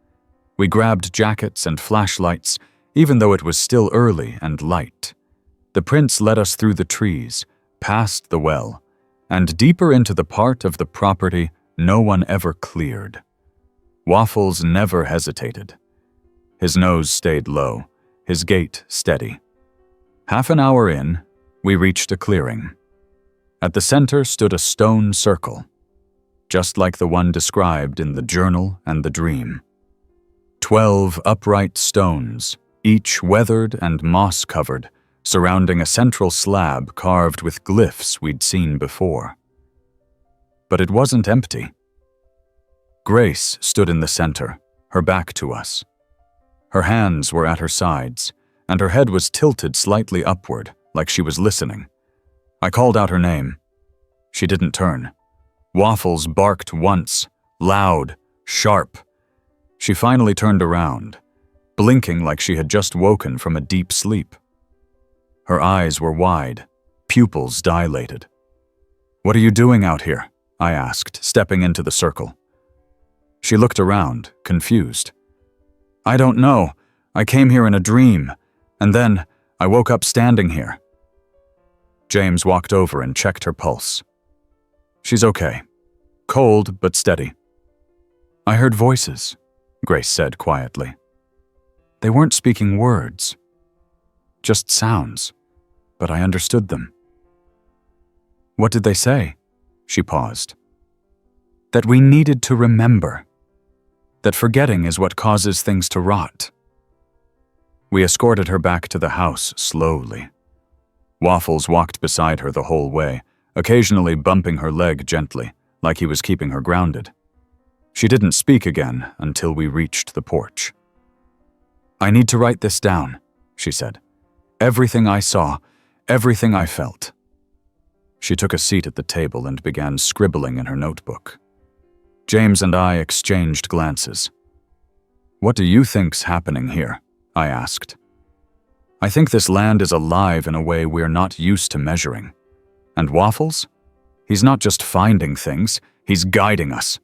We grabbed jackets and flashlights, even though it was still early and light. The prints led us through the trees, past the well, and deeper into the part of the property no one ever cleared. Waffles never hesitated. His nose stayed low, his gait steady. Half an hour in, we reached a clearing. At the center stood a stone circle, just like the one described in the journal and the dream. 12 upright stones, each weathered and moss-covered, surrounding a central slab carved with glyphs we'd seen before. But it wasn't empty. Grace stood in the center, her back to us. Her hands were at her sides, and her head was tilted slightly upward, like she was listening. I called out her name. She didn't turn. Waffles barked once, loud, sharp. She finally turned around, blinking like she had just woken from a deep sleep. Her eyes were wide, pupils dilated. "What are you doing out here?" I asked, stepping into the circle. She looked around, confused. "I don't know. I came here in a dream, and then I woke up standing here." James walked over and checked her pulse. "She's okay. Cold, but steady." "I heard voices," Grace said quietly. "They weren't speaking words, just sounds, but I understood them." "What did they say?" She paused. "That we needed to remember. That forgetting is what causes things to rot." We escorted her back to the house slowly. Waffles walked beside her the whole way, occasionally bumping her leg gently, like he was keeping her grounded. She didn't speak again until we reached the porch. "I need to write this down," she said. "Everything I saw, everything I felt." She took a seat at the table and began scribbling in her notebook. James and I exchanged glances. "What do you think's happening here?" I asked. "I think this land is alive in a way we're not used to measuring. And Waffles? He's not just finding things, he's guiding us."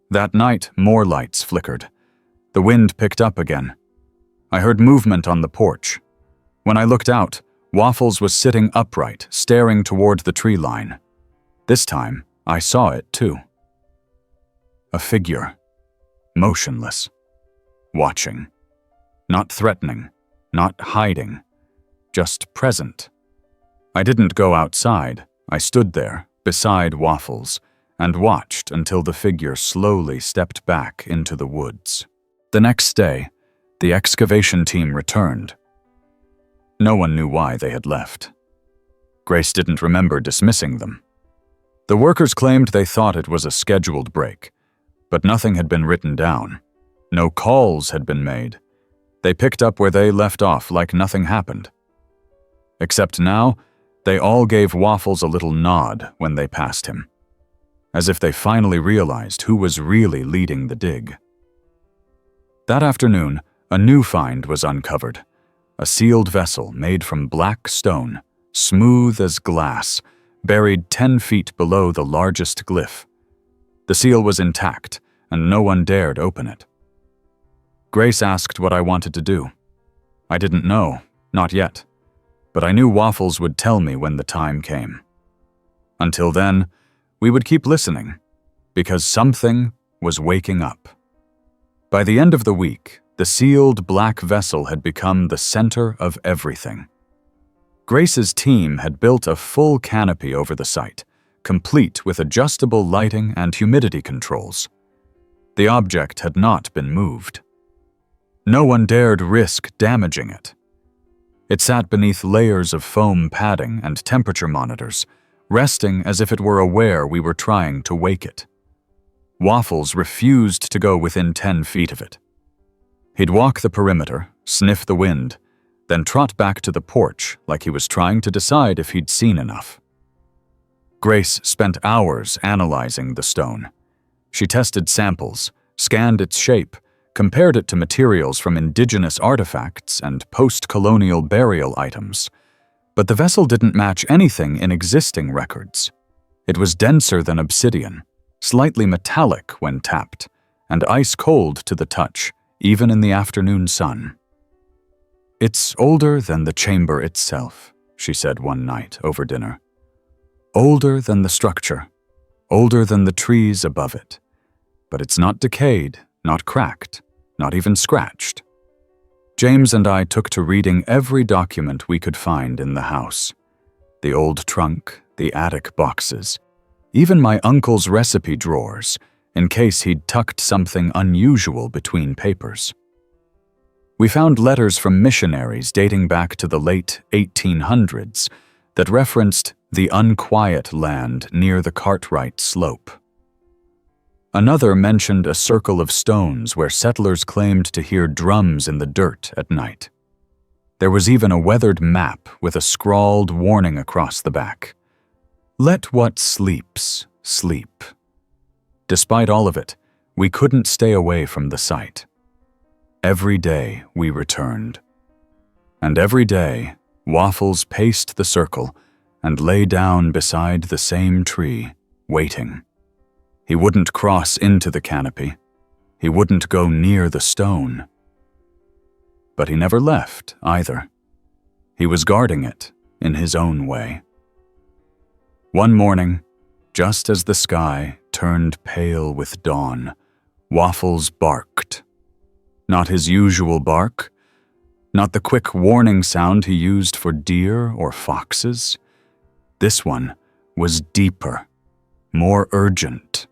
That night, more lights flickered. The wind picked up again. I heard movement on the porch. When I looked out, Waffles was sitting upright, staring toward the tree line. This time, I saw it too. A figure. Motionless. Watching. Not threatening. Not hiding. Just present. I didn't go outside. I stood there, beside Waffles, and watched until the figure slowly stepped back into the woods. The next day, the excavation team returned. No one knew why they had left. Grace didn't remember dismissing them. The workers claimed they thought it was a scheduled break, but nothing had been written down. No calls had been made. They picked up where they left off like nothing happened. Except now, they all gave Waffles a little nod when they passed him, as if they finally realized who was really leading the dig. That afternoon, a new find was uncovered. A sealed vessel made from black stone, smooth as glass, buried 10 feet below the largest glyph. The seal was intact, and no one dared open it. Grace asked what I wanted to do. I didn't know, not yet, but I knew Waffles would tell me when the time came. Until then, we would keep listening, because something was waking up. By the end of the week, the sealed black vessel had become the center of everything. Grace's team had built a full canopy over the site, complete with adjustable lighting and humidity controls. The object had not been moved. No one dared risk damaging it. It sat beneath layers of foam padding and temperature monitors, resting as if it were aware we were trying to wake it. Waffles refused to go within 10 feet of it. He'd walk the perimeter, sniff the wind, then trot back to the porch like he was trying to decide if he'd seen enough. Grace spent hours analyzing the stone. She tested samples, scanned its shape, compared it to materials from indigenous artifacts and post-colonial burial items. But the vessel didn't match anything in existing records. It was denser than obsidian, slightly metallic when tapped, and ice-cold to the touch, even in the afternoon sun. "It's older than the chamber itself," she said one night over dinner. "Older than the structure, older than the trees above it. But it's not decayed, not cracked, not even scratched." James and I took to reading every document we could find in the house. The old trunk, the attic boxes, even my uncle's recipe drawers, in case he'd tucked something unusual between papers. We found letters from missionaries dating back to the late 1800s that referenced the unquiet land near the Cartwright Slope. Another mentioned a circle of stones where settlers claimed to hear drums in the dirt at night. There was even a weathered map with a scrawled warning across the back. Let what sleeps, sleep. Despite all of it, we couldn't stay away from the site. Every day we returned. And every day, Waffles paced the circle and lay down beside the same tree, waiting. He wouldn't cross into the canopy. He wouldn't go near the stone. But he never left, either. He was guarding it in his own way. One morning, just as the sky turned pale with dawn, Waffles barked. Not his usual bark, not the quick warning sound he used for deer or foxes. This one was deeper, more urgent.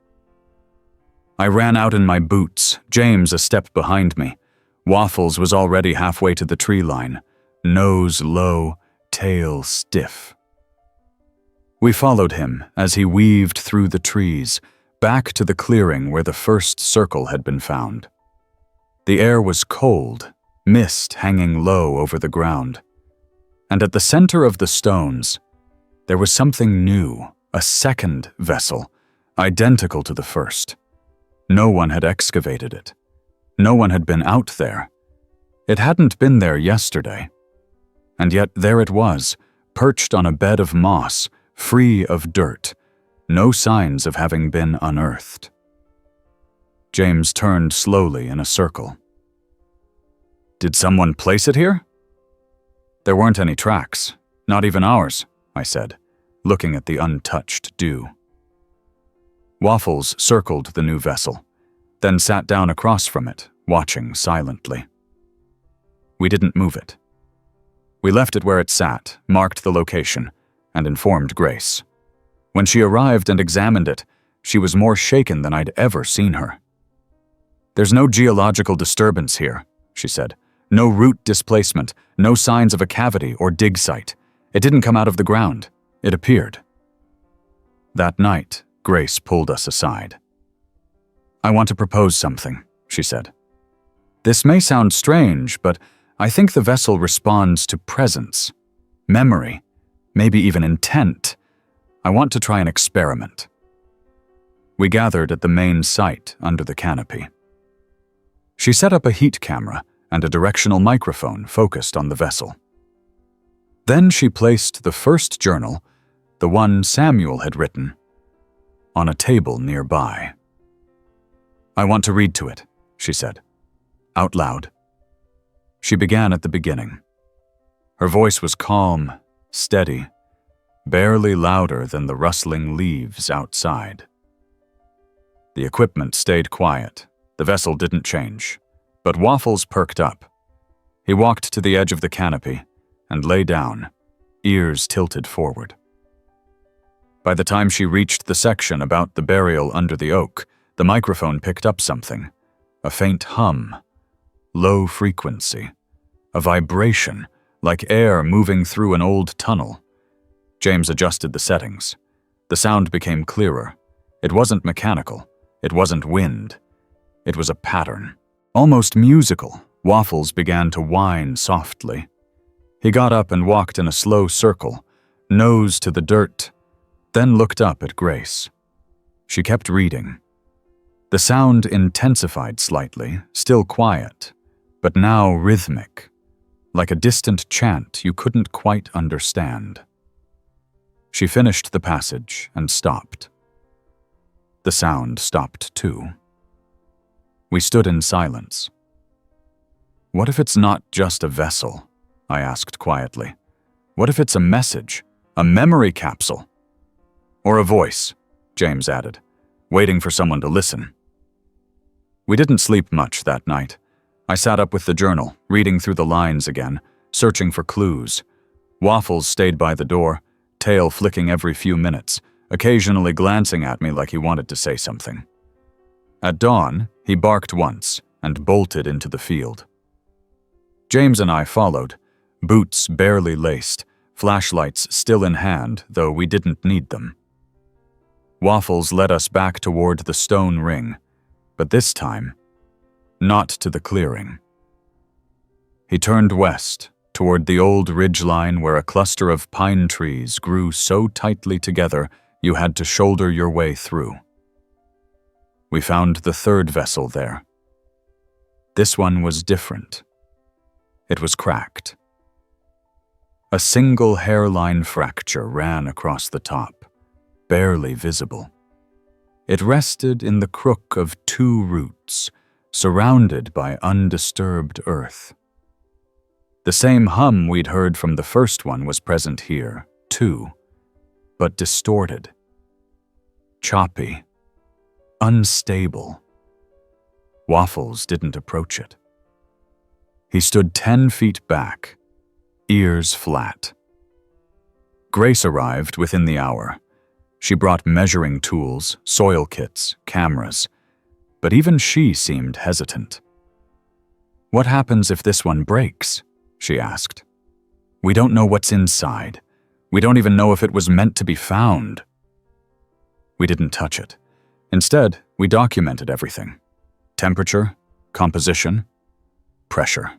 I ran out in my boots, James a step behind me. Waffles was already halfway to the tree line, nose low, tail stiff. We followed him as he weaved through the trees, back to the clearing where the first circle had been found. The air was cold, mist hanging low over the ground. And at the center of the stones, there was something new, a second vessel, identical to the first. No one had excavated it. No one had been out there. It hadn't been there yesterday. And yet there it was, perched on a bed of moss, free of dirt, no signs of having been unearthed. James turned slowly in a circle. Did someone place it here? There weren't any tracks, not even ours, I said, looking at the untouched dew. Waffles circled the new vessel, then sat down across from it, watching silently. We didn't move it. We left it where it sat, marked the location, and informed Grace. When she arrived and examined it, she was more shaken than I'd ever seen her. There's no geological disturbance here, she said. No root displacement, no signs of a cavity or dig site. It didn't come out of the ground. It appeared. That night, Grace pulled us aside. I want to propose something, she said. This may sound strange, but I think the vessel responds to presence, memory, maybe even intent. I want to try an experiment. We gathered at the main site under the canopy. She set up a heat camera and a directional microphone focused on the vessel. Then she placed the first journal, the one Samuel had written, on a table nearby. I want to read to it, she said, out loud. She began at the beginning. Her voice was calm, steady, barely louder than the rustling leaves outside. The equipment stayed quiet. The vessel didn't change, but Waffles perked up. He walked to the edge of the canopy and lay down, ears tilted forward. By the time she reached the section about the burial under the oak, the microphone picked up something, a faint hum, low frequency, a vibration, like air moving through an old tunnel. James adjusted the settings. The sound became clearer. It wasn't mechanical. It wasn't wind. It was a pattern. Almost musical, Waffles began to whine softly. He got up and walked in a slow circle, nose to the dirt, then looked up at Grace. She kept reading. The sound intensified slightly, still quiet, but now rhythmic, like a distant chant you couldn't quite understand. She finished the passage and stopped. The sound stopped too. We stood in silence. What if it's not just a vessel? I asked quietly. What if it's a message, a memory capsule? Or a voice, James added, waiting for someone to listen. We didn't sleep much that night. I sat up with the journal, reading through the lines again, searching for clues. Waffles stayed by the door, tail flicking every few minutes, occasionally glancing at me like he wanted to say something. At dawn, he barked once and bolted into the field. James and I followed, boots barely laced, flashlights still in hand, though we didn't need them. Waffles led us back toward the stone ring, but this time, not to the clearing. He turned west, toward the old ridgeline where a cluster of pine trees grew so tightly together you had to shoulder your way through. We found the third vessel there. This one was different. It was cracked. A single hairline fracture ran across the top, barely visible. It rested in the crook of two roots, surrounded by undisturbed earth. The same hum we'd heard from the first one was present here, too, but distorted, choppy, unstable. Waffles didn't approach it. He stood 10 feet back, ears flat. Grace arrived within the hour. She brought measuring tools, soil kits, cameras, but even she seemed hesitant. "What happens if this one breaks?" she asked. "We don't know what's inside. We don't even know if it was meant to be found." We didn't touch it. Instead, we documented everything. Temperature, composition, pressure.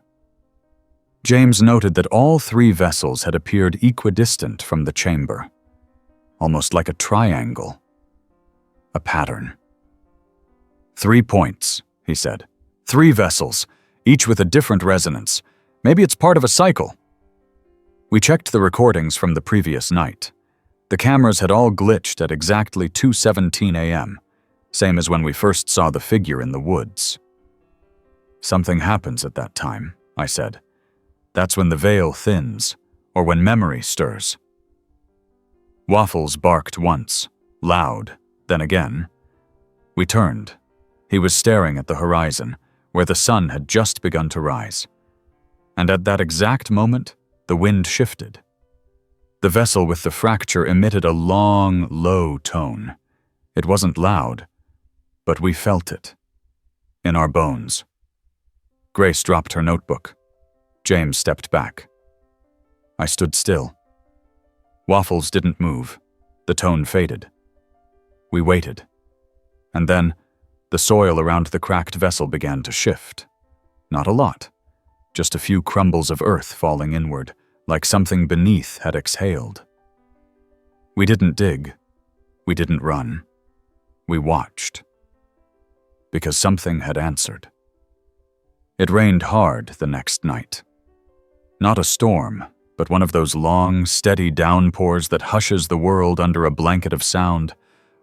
James noted that all three vessels had appeared equidistant from the chamber, almost like a triangle, a pattern. 3 points, he said. 3 vessels, each with a different resonance. Maybe it's part of a cycle. We checked the recordings from the previous night. The cameras had all glitched at exactly 2:17 a.m., same as when we first saw the figure in the woods. "Something happens at that time," I said. "That's when the veil thins, or when memory stirs." Waffles barked once, loud, then again. We turned. He was staring at the horizon, where the sun had just begun to rise. And at that exact moment, the wind shifted. The vessel with the fracture emitted a long, low tone. It wasn't loud, but we felt it. In our bones. Grace dropped her notebook. James stepped back. I stood still. Waffles didn't move. The tone faded. We waited. And then, the soil around the cracked vessel began to shift. Not a lot. Just a few crumbles of earth falling inward, like something beneath had exhaled. We didn't dig. We didn't run. We watched. Because something had answered. It rained hard the next night. Not a storm, but one of those long, steady downpours that hushes the world under a blanket of sound.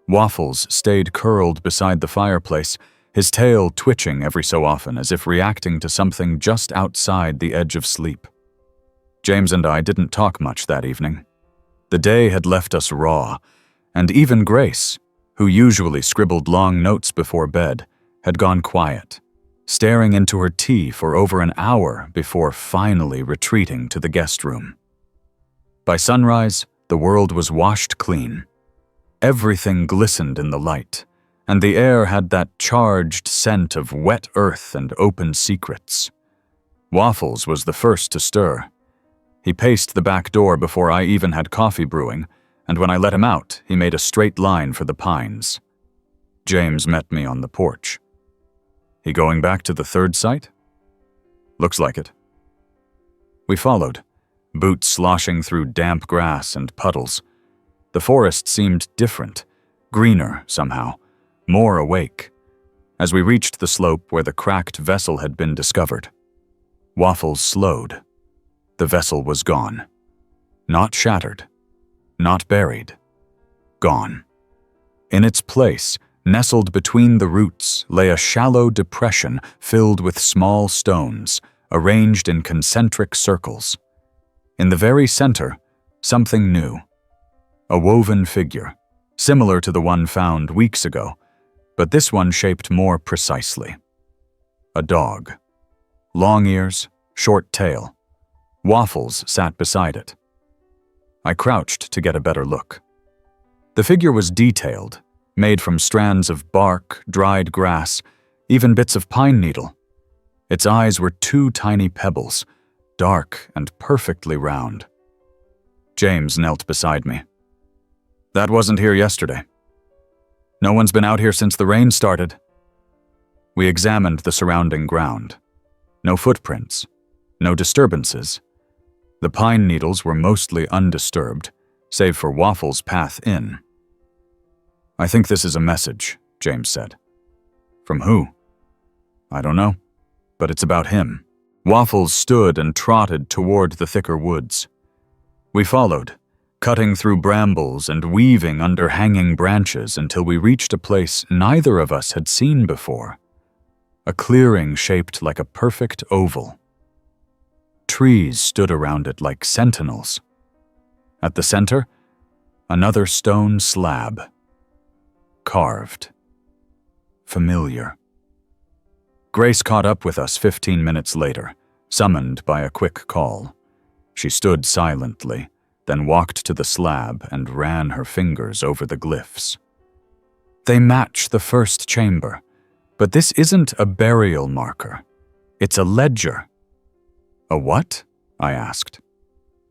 Waffles stayed curled beside the fireplace, his tail twitching every so often as if reacting to something just outside the edge of sleep. James and I didn't talk much that evening. The day had left us raw, and even Grace, who usually scribbled long notes before bed, had gone quiet, staring into her tea for over an hour before finally retreating to the guest room. By sunrise, the world was washed clean. Everything glistened in the light, and the air had that charged scent of wet earth and open secrets. Waffles was the first to stir. He paced the back door before I even had coffee brewing, and when I let him out, he made a straight line for the pines. James met me on the porch. "He going back to the third site?" "Looks like it." We followed, boots sloshing through damp grass and puddles. The forest seemed different, greener somehow, more awake. As we reached the slope where the cracked vessel had been discovered, Waffles slowed. The vessel was gone. Not shattered. Not buried. Gone. In its place, nestled between the roots, lay a shallow depression filled with small stones, arranged in concentric circles. In the very center, something new. A woven figure, similar to the one found weeks ago, but this one shaped more precisely. A dog. Long ears, short tail. Waffles sat beside it. I crouched to get a better look. The figure was detailed, made from strands of bark, dried grass, even bits of pine needle. Its eyes were 2 tiny pebbles, dark and perfectly round. James knelt beside me. "That wasn't here yesterday. No one's been out here since the rain started." We examined the surrounding ground. No footprints, no disturbances, The pine needles were mostly undisturbed, save for Waffles' path in. "I think this is a message," James said. "From who?" "I don't know, but it's about him." Waffles stood and trotted toward the thicker woods. We followed, cutting through brambles and weaving under hanging branches until we reached a place neither of us had seen before. A clearing shaped like a perfect oval. Trees stood around it like sentinels. At the center, another stone slab. Carved. Familiar. Grace caught up with us 15 minutes later, summoned by a quick call. She stood silently, then walked to the slab and ran her fingers over the glyphs. They match the first chamber, but this isn't a burial marker. It's a ledger. "A what?" I asked.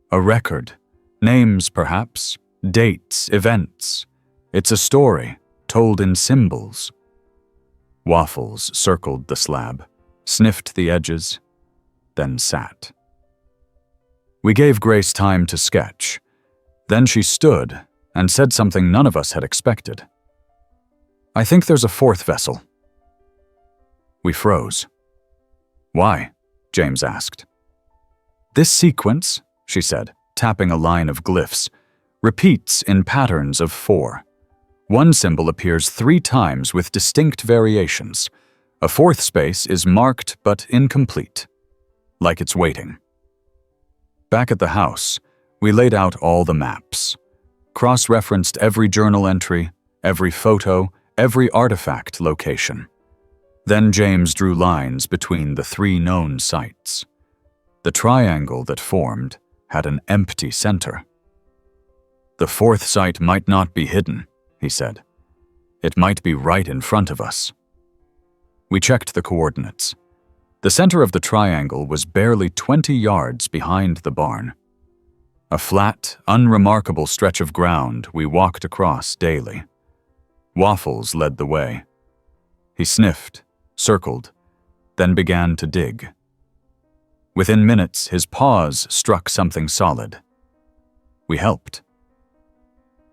"A record. Names, perhaps. Dates, events. It's a story, told in symbols." Waffles circled the slab, sniffed the edges, then sat. We gave Grace time to sketch. Then she stood and said something none of us had expected. "I think there's a fourth vessel." We froze. "Why?" James asked. "This sequence," she said, tapping a line of glyphs, "repeats in patterns of 4. One symbol appears 3 times with distinct variations. A fourth space is marked but incomplete, like it's waiting." Back at the house, we laid out all the maps, cross-referenced every journal entry, every photo, every artifact location. Then James drew lines between the 3 known sites. The triangle that formed had an empty center. "The fourth site might not be hidden," he said. "It might be right in front of us." We checked the coordinates. The center of the triangle was barely 20 yards behind the barn. A flat, unremarkable stretch of ground we walked across daily. Waffles led the way. He sniffed, circled, then began to dig. Within minutes, his paws struck something solid. We helped.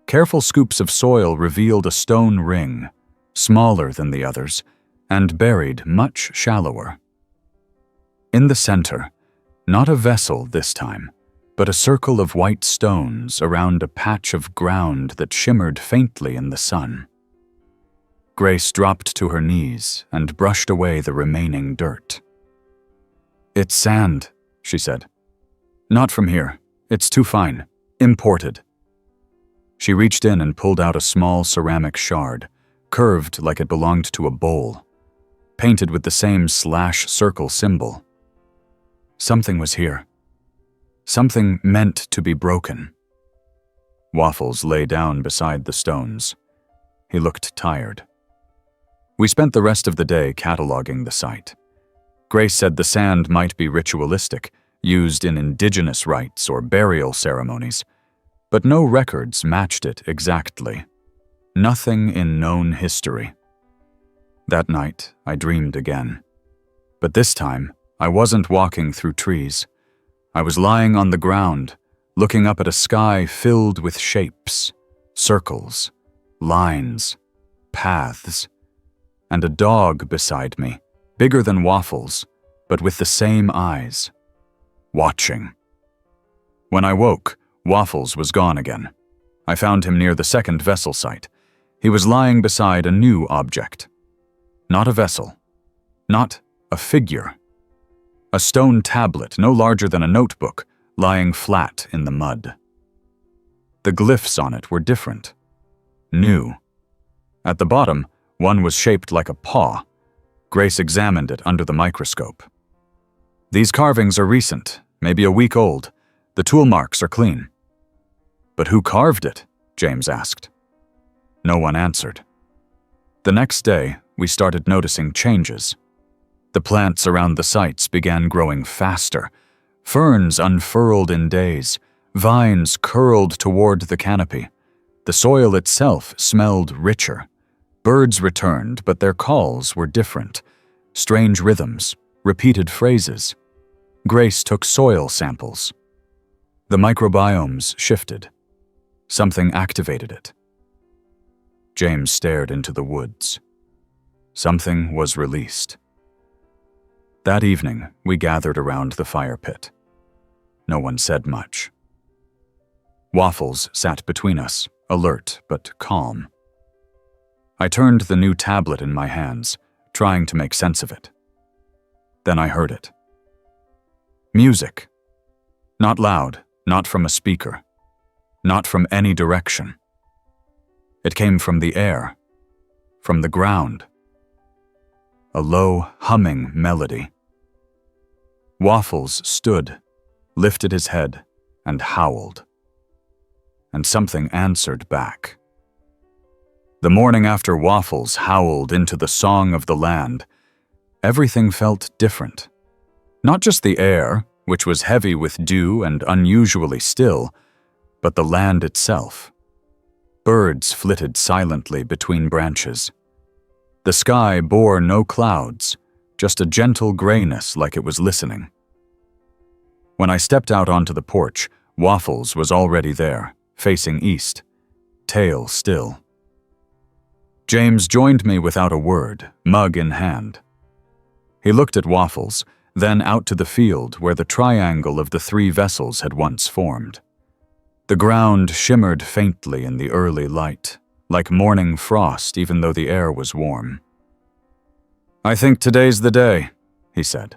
Careful scoops of soil revealed a stone ring, smaller than the others, and buried much shallower. In the center, not a vessel this time, but a circle of white stones around a patch of ground that shimmered faintly in the sun. Grace dropped to her knees and brushed away the remaining dirt. "It's sand," she said. "Not from here. It's too fine. Imported." She reached in and pulled out a small ceramic shard, curved like it belonged to a bowl, painted with the same /circle symbol. Something was here. Something meant to be broken. Waffles lay down beside the stones. He looked tired. We spent the rest of the day cataloging the site. Grace said the sand might be ritualistic, used in indigenous rites or burial ceremonies, but no records matched it exactly. Nothing in known history. That night, I dreamed again. But this time, I wasn't walking through trees. I was lying on the ground, looking up at a sky filled with shapes, circles, lines, paths, and a dog beside me, bigger than Waffles, but with the same eyes, watching. When I woke, Waffles was gone again. I found him near the second vessel site. He was lying beside a new object. Not a vessel. Not a figure. A stone tablet no larger than a notebook, lying flat in the mud. The glyphs on it were different. New. At the bottom, one was shaped like a paw. Grace examined it under the microscope. "These carvings are recent, maybe a week old. The tool marks are clean." "But who carved it?" James asked. No one answered. The next day, we started noticing changes. The plants around the sites began growing faster. Ferns unfurled in days. Vines curled toward the canopy. The soil itself smelled richer. Birds returned, but their calls were different. Strange rhythms, repeated phrases. Grace took soil samples. The microbiomes shifted. Something activated it. James stared into the woods. Something was released. That evening, we gathered around the fire pit. No one said much. Waffles sat between us, alert but calm. I turned the new tablet in my hands, trying to make sense of it. Then I heard it. Music. Not loud, not from a speaker, not from any direction. It came from the air, from the ground. A low, humming melody. Waffles stood, lifted his head, and howled. And something answered back. The morning after Waffles howled into the song of the land, everything felt different. Not just the air, which was heavy with dew and unusually still, but the land itself. Birds flitted silently between branches. The sky bore no clouds, just a gentle grayness like it was listening. When I stepped out onto the porch, Waffles was already there, facing east, tail still. James joined me without a word, mug in hand. He looked at Waffles, then out to the field where the triangle of the three vessels had once formed. The ground shimmered faintly in the early light, like morning frost even though the air was warm. "I think today's the day," he said.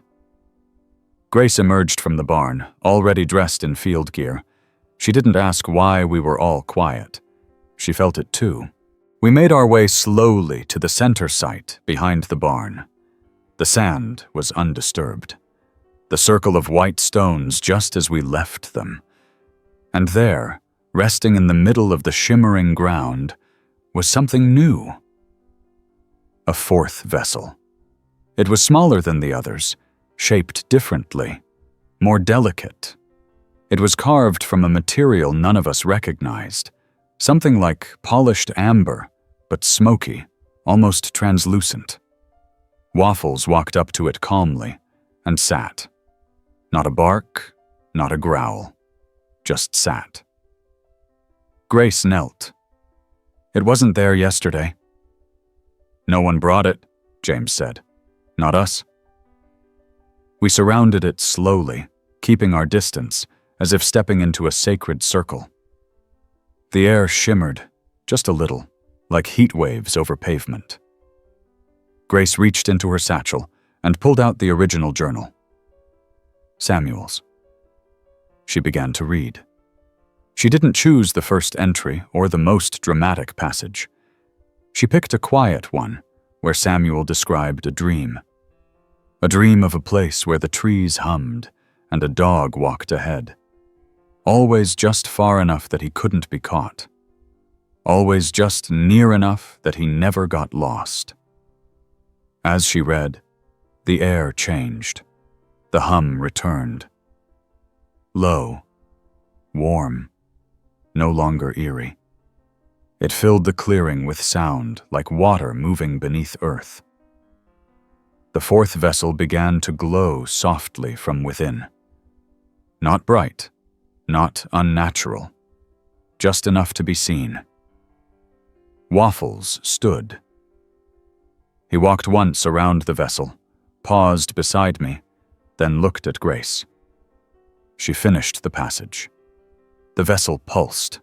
Grace emerged from the barn, already dressed in field gear. She didn't ask why we were all quiet. She felt it too. We made our way slowly to the center site behind the barn. The sand was undisturbed. The circle of white stones just as we left them. And there, resting in the middle of the shimmering ground, was something new. A fourth vessel. It was smaller than the others, shaped differently, more delicate. It was carved from a material none of us recognized, something like polished amber, but smoky, almost translucent. Waffles walked up to it calmly and sat. Not a bark, not a growl, just sat. Grace knelt. "It wasn't there yesterday." "No one brought it," James said. "Not us." We surrounded it slowly, keeping our distance, as if stepping into a sacred circle. The air shimmered, just a little, like heat waves over pavement. Grace reached into her satchel and pulled out the original journal. Samuel's. She began to read. She didn't choose the first entry or the most dramatic passage. She picked a quiet one, where Samuel described a dream. A dream of a place where the trees hummed and a dog walked ahead. Always just far enough that he couldn't be caught. Always just near enough that he never got lost. As she read, the air changed. The hum returned. Low, warm, no longer eerie. It filled the clearing with sound like water moving beneath earth. The fourth vessel began to glow softly from within. Not bright, not unnatural, just enough to be seen. Waffles stood. He walked once around the vessel, paused beside me, then looked at Grace. She finished the passage. The vessel pulsed.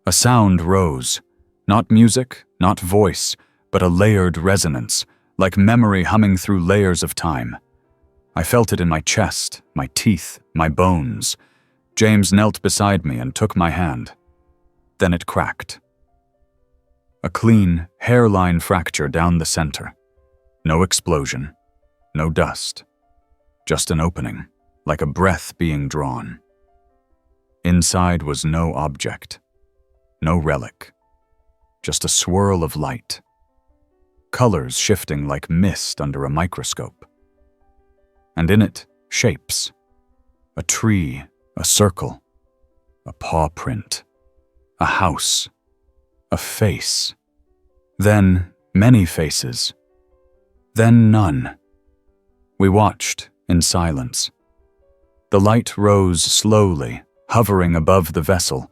A sound rose, not music, not voice, but a layered resonance, like memory humming through layers of time. I felt it in my chest, my teeth, my bones. James knelt beside me and took my hand. Then it cracked. A clean, hairline fracture down the center. No explosion, no dust. Just an opening, like a breath being drawn. Inside was no object, no relic, just a swirl of light. Colors shifting like mist under a microscope. And in it, shapes. A tree, a circle, a paw print, a house, a face. Then many faces. Then none. We watched in silence. The light rose slowly, hovering above the vessel,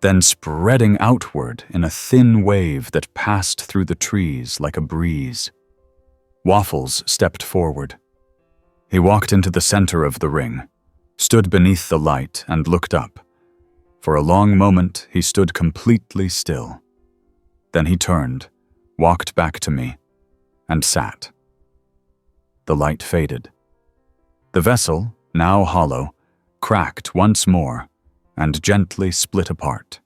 then spreading outward in a thin wave that passed through the trees like a breeze. Waffles stepped forward. He walked into the center of the ring, stood beneath the light, and looked up. For a long moment, he stood completely still. Then he turned, walked back to me, and sat. The light faded. The vessel, now hollow, cracked once more and gently split apart.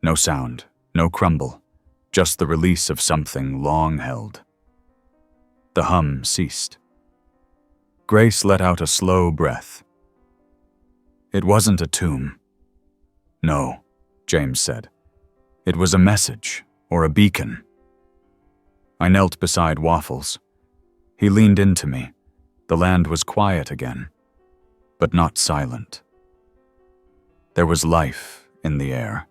No sound, no crumble, just the release of something long held. The hum ceased. Grace let out a slow breath. It wasn't a tomb. No, James said. It was a message, or a beacon. I knelt beside Waffles. He leaned into me. The land was quiet again, but not silent. There was life in the air.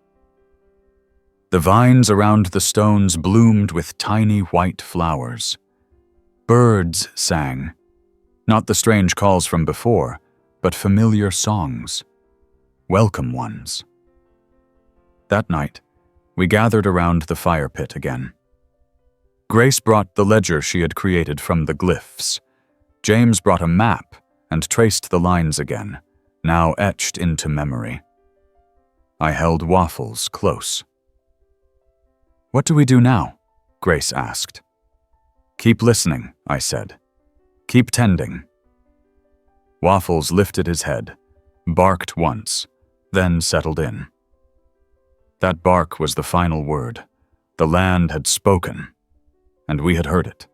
The vines around the stones bloomed with tiny white flowers. Birds sang, not the strange calls from before, but familiar songs, welcome ones. That night, we gathered around the fire pit again. Grace brought the ledger she had created from the glyphs. James brought a map and traced the lines again, now etched into memory. I held Waffles close. "What do we do now?" Grace asked. "Keep listening," I said. "Keep tending." Waffles lifted his head, barked once, then settled in. That bark was the final word. The land had spoken, and we had heard it.